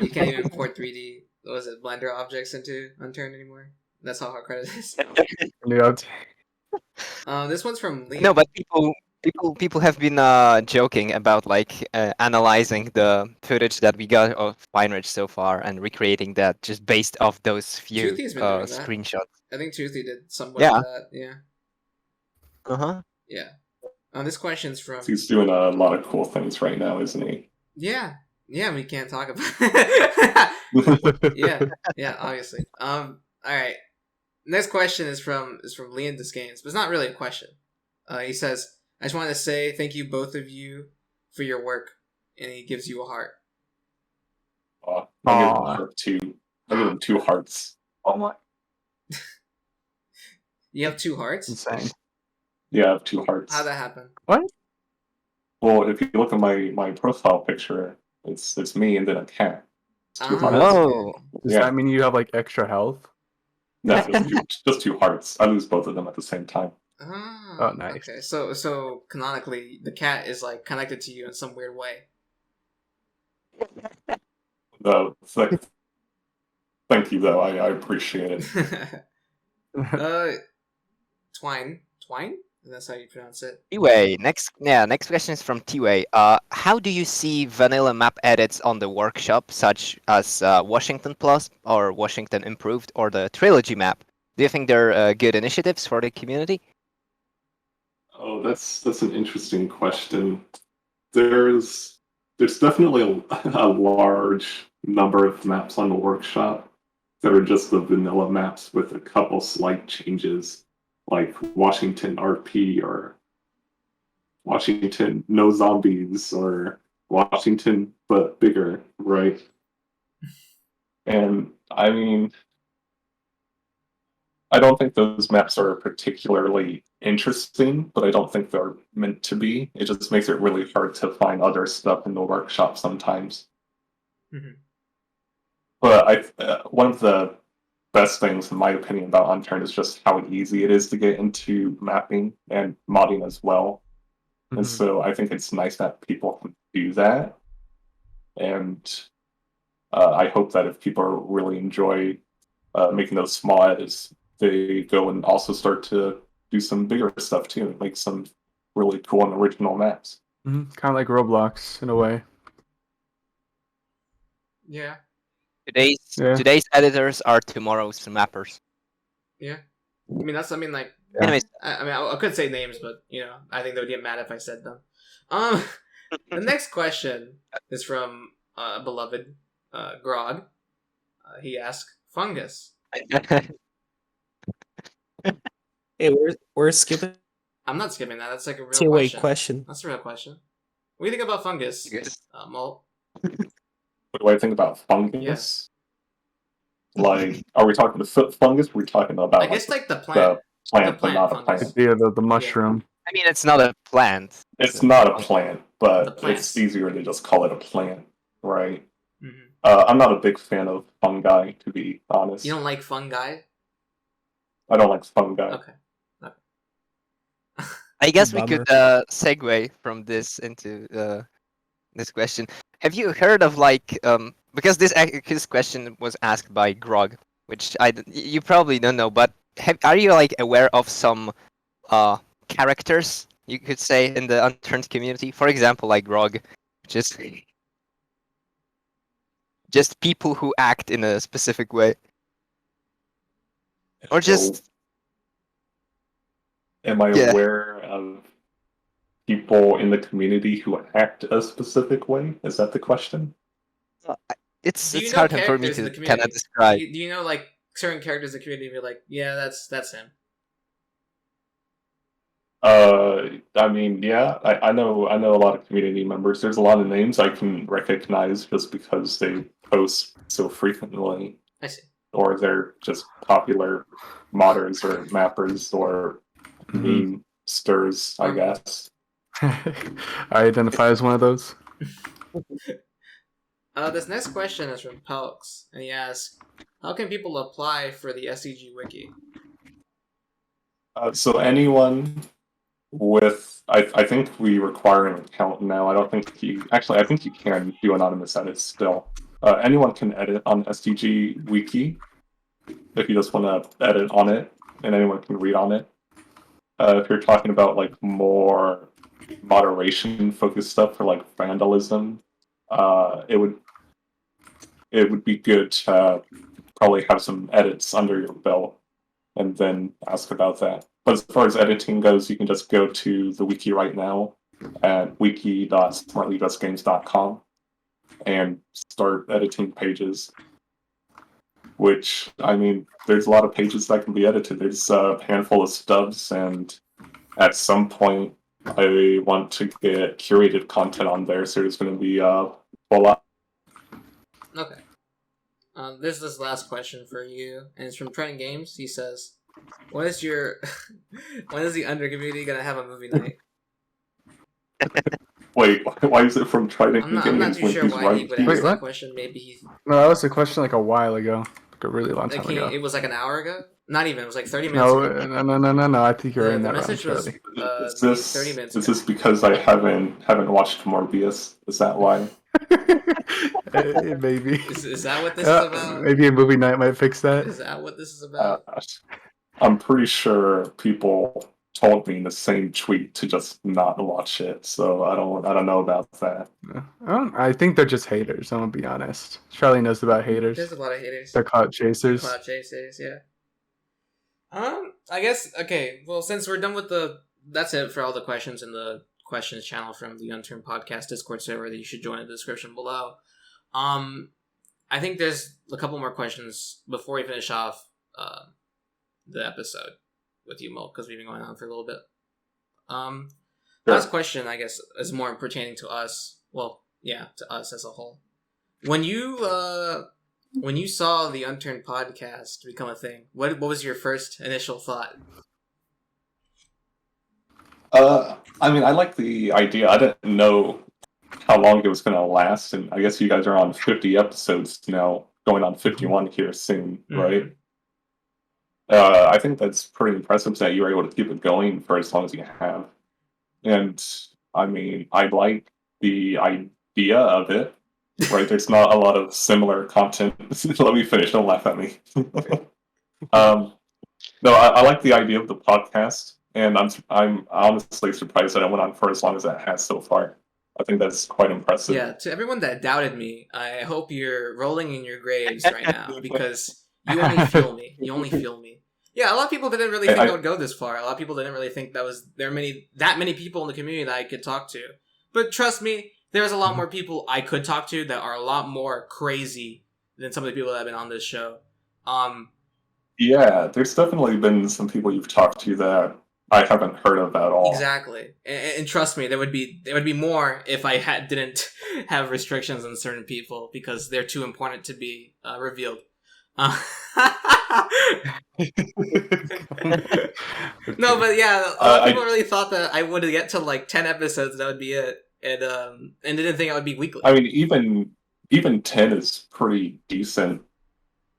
You can't even import 3D. What was it? Blender objects into Unturned anymore. That's how hard-coded it is. Yeah, This one's from Liam. No, but people have been joking about like analyzing the footage that we got of Pine Ridge so far and recreating that just based off those few Toothy's been doing that. screenshots. I think Toothy did somewhat Yeah. of that. Yeah. Uh-huh. Yeah. This question's from. He's doing a lot of cool things right now, isn't he? Yeah. Yeah, we can't talk about. Yeah, obviously. All right. Next question is from Leon Disgains, but it's not really a question. He says, "I just wanted to say thank you both of you for your work," and he gives you a heart. I Aw. give him 2 hearts. Oh my! You have 2 hearts. Insane. Yeah, I have 2 hearts. How'd that happen? Well, if you look at my profile picture, it's me and then a cat. It's 2 hearts. Oh. Does Yeah. that mean you have like extra health? That's just 2 hearts. I lose both of them at the same time. Oh, nice. Okay, so canonically, the cat is like connected to you in some weird way. It's like, thank you, though. I appreciate it. Twine. That's how you pronounce it. T-Way, next question is from T-Way. How do you see vanilla map edits on the workshop, such as Washington Plus or Washington Improved or the Trilogy map? Do you think they're good initiatives for the community? Oh, that's an interesting question. There's definitely a large number of maps on the workshop that are just the vanilla maps with a couple slight changes, like Washington RP or Washington No Zombies or Washington but bigger, right? And I mean, I don't think those maps are particularly interesting, but I don't think they're meant to be. It just makes it really hard to find other stuff in the workshop sometimes. Mhm. But one of the best things, in my opinion, about Unturned is just how easy it is to get into mapping and modding as well. And Mhm. so I think it's nice that people can do that. And I hope that if people really enjoy making those small edits, they go and also start to do some bigger stuff too, and make some really cool and original maps. Kind of like Roblox in a way. Yeah. Today's editors are tomorrow's mappers. Yeah. I mean, like. Yeah. Anyways, I could say names, but I think they would get mad if I said them. The next question is from beloved Grog. He asks, "Fungus." Hey, we're skipping I'm not skipping that. That's like a real two-way question. question. That's a real question. What do you think about fungus, Yes. Molt? What do I think about fungus? Like, are we talking the fungus? Or are we talking about I guess like the the plant. plant, The but not a plant fungus. plant? Yeah, the mushroom. I mean, it's not a plant. It's not a plant, The but plants. it's easier to just call it a plant, right? Mhm. I'm not a big fan of fungi, to be honest. You don't like fungi? I don't like fungi. Okay. I guess we could Bummer. segue from this into this question. Have you heard of like because this question was asked by Grog, which you probably don't know, but are you like aware of some characters you could say in the Unturned community? For example, like Grog, just people who act in a specific way, or just So, am I Yeah. aware of people in the community who act a specific way? Is that the question? it's Do you it's know hard for me characters in to the kind community? of describe. Do you know like certain characters in the community? You're like, yeah, that's him. I mean, yeah, I know a lot of community members. There's a lot of names I can recognize just because they post so frequently, I see. or they're just popular modders or mappers or Mhm. meme sters, I Or guess. I identify as one of those. This next question is from Pelx, and he asks, "How can people apply for the SCG Wiki?" So anyone with, I think we require an account now. I don't think I think you can do anonymous edits still. Anyone can edit on SDG Wiki if you just want to edit on it, and anyone can read on it. If you're talking about like more moderation focused stuff for like vandalism, it would be good to probably have some edits under your belt and then ask about that. But as far as editing goes, you can just go to the wiki right now at wiki.smartlyjustgames.com and start editing pages. Which, I mean, there's a lot of pages that can be edited. There's a handful of stubs, and at some point, I want to get curated content on there, so there's going to be a whole lot. Okay. This is this last question for you, and it's from Trent Games. He says, "When is your when is the Under community gonna have a movie night?" Wait, why is it from Trident I'm not Games too when sure he's why he right would here? ask that what? question. Maybe he No, that was a question like a while ago, like a really long time like ago. it was like an hour ago. Not even. It was like 30 minutes No, ago. no. I think you're in The that round, message was Charlie. Is 30 minutes is ago. this because I haven't watched Morbius? Is that why? Maybe. Is that what this is about? Maybe a movie night might fix that. Is that what this is about? I'm pretty sure people told me in the same tweet to just not watch it, so I don't know about that. I think they're just haters. I'm gonna be honest. Charlie knows about haters. There's a lot of haters. They're clout chasers. Cloud chasers, yeah. I guess okay. Well, since we're done with that's it for all the questions in the questions channel from the Unturned Podcast Discord server that you should join in the description below. I think there's a couple more questions before we finish off the episode with you, Molt, because we've been going on for a little bit. Last question, I guess, is more pertaining to us. Well, yeah, to us as a whole. When you saw the Unturned podcast become a thing, what was your first initial thought? I mean, I like the idea. I didn't know how long it was going to last, and I guess you guys are on 50 episodes now, going on 51 here soon, right? I think that's pretty impressive that you were able to keep it going for as long as you have. And I mean, I like the idea of it, right? There's not a lot of similar content. Let me finish. Don't laugh at me. No, I like the idea of the podcast, and I'm honestly surprised that it went on for as long as it has so far. I think that's quite impressive. Yeah, to everyone that doubted me, I hope you're rolling in your graves right now because you only feel me. You only feel me. Yeah, a lot of people didn't really think I would go this far. A lot of people didn't really think there were that many people in the community that I could talk to. But trust me, there's a lot more people I could talk to that are a lot more crazy than some of the people that have been on this show. Yeah, there's definitely been some people you've talked to that I haven't heard of at all. Exactly, and trust me, there would be more if I didn't have restrictions on certain people because they're too important to be revealed. No, but yeah, a lot of people I really thought that I would get to like 10 episodes and that would be it, and didn't think I would be weekly. I mean, even 10 is pretty decent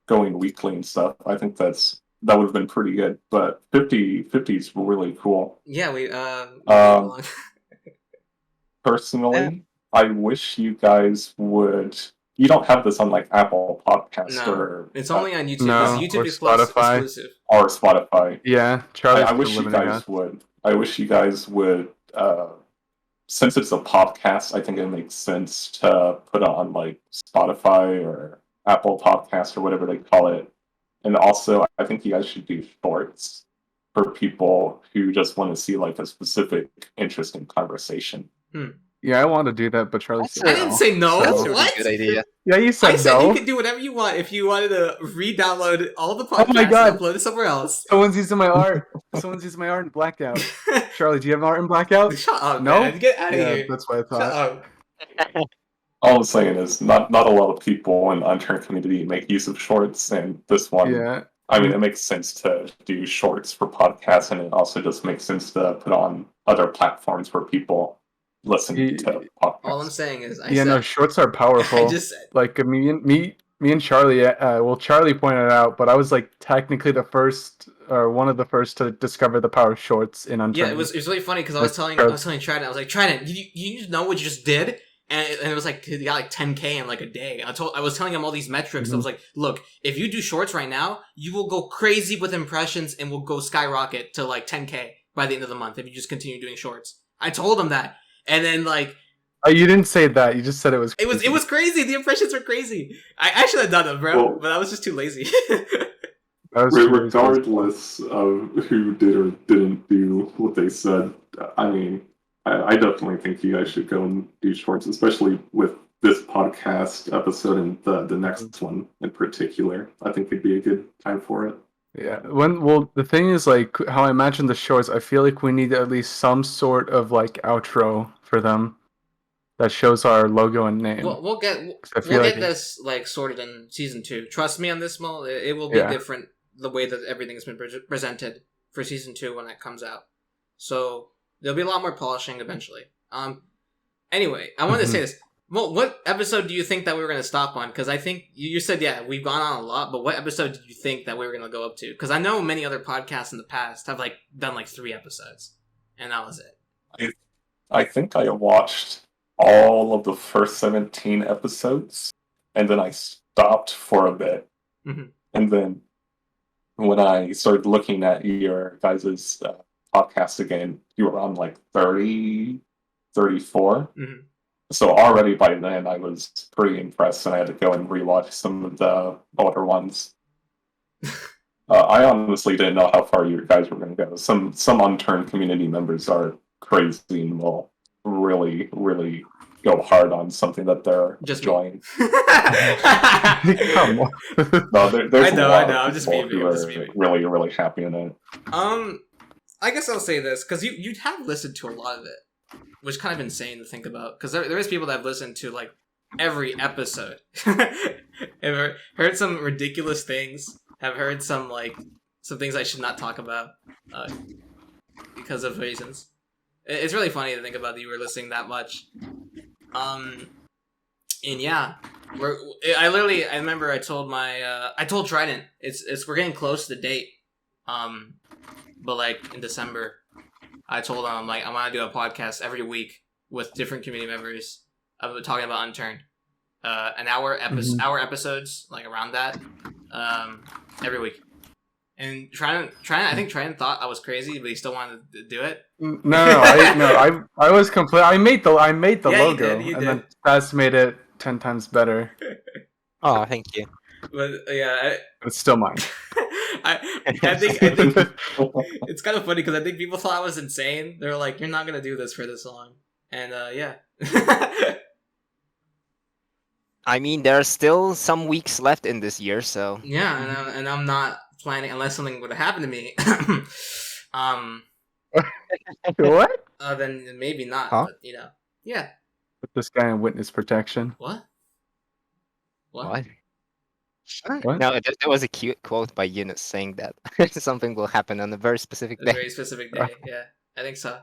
going weekly and stuff. I think that would have been pretty good. But 50 is really cool. Yeah, we Um, Yeah. Personally, I wish you guys would. You don't have this on like Apple Podcast no, it's only on YouTube. No, It's or YouTube Spotify. exclusive. or Spotify. Yeah, Charlie's I been wish you limiting guys us. would. I wish you guys would. Since it's a podcast, I think it makes sense to put it on like Spotify or Apple Podcast or whatever they call it. And also, I think you guys should do shorts for people who just want to see like a specific interesting conversation. Yeah, I want to do that, but Charlie That's said I a- didn't no. say no. That's a really What? good idea. Yeah, you I said said no. you could do whatever you want if you wanted to re-download all the podcasts Oh my God. and upload it somewhere else. Someone's using my art. Someone's using my art in Blackout. Charlie, do you have art in Blackout? Shut up, No? man. Get out of Yeah, here. that's what I Shut thought. up. All I'm saying is, not a lot of people in the Unturned community make use of shorts, and this one, Yeah. I mean, it makes sense to do shorts for podcasts, and it also just makes sense to put on other platforms where people listen Ye- to All I'm podcasts. saying is, Yeah, no, shorts are powerful. I just said. Like me and Charlie. Well, Charlie pointed it out, but I was like technically the first or one of the first to discover the power of shorts in Unturned. Yeah, it was really funny because I was telling Trident, I was like, Trident, you know what you just did? And it was like he got like 10K in like a day. I was telling him all these metrics. I was like, look, if you do shorts right now, you will go crazy with impressions and will go skyrocket to like 10K by the end of the month if you just continue doing shorts. I told him that, and then like Oh, you didn't say that. You just said it was. it was crazy. The impressions were crazy. I should have done them, bro, Well- but I was just too lazy. That was true. Regardless of who did or didn't do what they said, I mean, I definitely think you guys should go and do shorts, especially with this podcast episode and the next one in particular. I think it'd be a good time for it. Yeah. Well, the thing is, like, how I imagine the shorts, I feel like we need at least some sort of like outro for them that shows our logo and name. we'll get I feel like this like sorted in season 2. Trust me on this, Mo. It will be Yeah. different the way that everything's been presented for season 2 when it comes out. So there'll be a lot more polishing eventually. Anyway, I wanted to say this. Well, what episode do you think that we were going to stop on? Because I think you said, yeah, we've gone on a lot, but what episode did you think that we were going to go up to? Because I know many other podcasts in the past have like done like 3 episodes, and that was it. I think I watched all of the first 17 episodes, and then I stopped for a bit. Mhm. And then when I started looking at your guys' podcast again, you were on like 30, 34. Mhm. So already by then I was pretty impressed, and I had to go and rewatch some of the older ones. I honestly didn't know how far you guys were going to go. Some Unturned community members are crazy and will really, really go hard on something that they're Just me. enjoying. Come on. No, there's I know, a lot I'm of just people being who I'm just are being really, really happy in it. I guess I'll say this because you have listened to a lot of it, which is kind of insane to think about. Because there is people that have listened to like every episode, have heard some ridiculous things, have heard some things I should not talk about because of reasons. It's really funny to think about that you were listening that much. And yeah, I remember I told I told Trident we're getting close to the date. But like in December, I told him I'm gonna do a podcast every week with different community members talking about Unturned. An hour episodes like around that, every week. And Trident, I think Trident thought I was crazy, but he still wanted to do it. I was complete. I made the Yeah, logo, you and did. then Stas made it 10 times better. Oh, thank you. But yeah, It's still mine. I think it's kind of funny because I think people thought I was insane. They were like, "You're not gonna do this for this long," and yeah. I mean, there are still some weeks left in this year, so Yeah, and I'm not planning unless something would happen to me. What? Then maybe not. Huh? But yeah. Put this guy in witness protection. What? what? What? No, there was a cute quote by Eunice saying that something will happen on a very specific A day. very specific day. Yeah, I think so.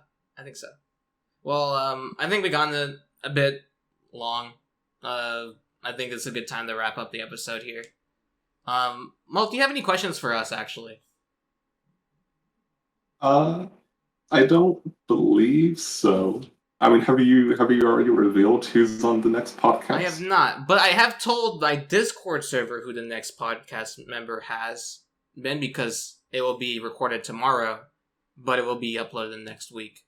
Well, I think we gone a bit long. I think it's a good time to wrap up the episode here. Molt, do you have any questions for us, actually? I don't believe so. I mean, have you already revealed who's on the next podcast? I have not, but I have told my Discord server who the next podcast member has been, because it will be recorded tomorrow, but it will be uploaded next week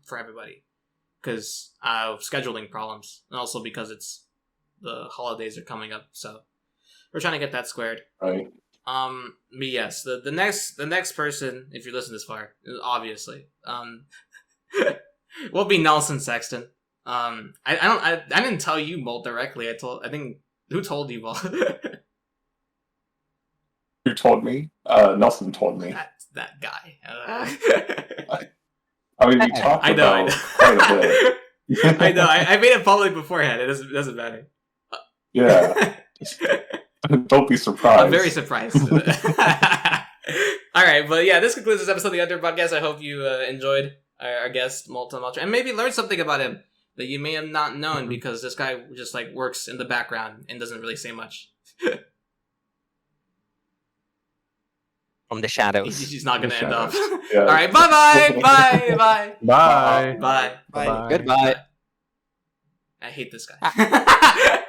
for everybody, because of scheduling problems, and also because the holidays are coming up, so we're trying to get that squared. Right. But yes, the next person, if you listen this far, obviously, will be Nelson Sexton. I didn't tell you, Molt, directly. I think who told you, Molt? Who told me? Nelson told me. that guy. I mean, we talked about quite a bit. I know. I made it public beforehand. It doesn't matter. Yeah. Don't be surprised. I'm very surprised. All right, but yeah, this concludes this episode of the Unturned podcast. I hope you enjoyed our guest, MoltonMontro, and maybe learned something about him that you may have not known, because this guy just like works in the background and doesn't really say much. From the shadows. He's not gonna end up. Yeah. All right, bye. Bye. Bye. Goodbye. I hate this guy.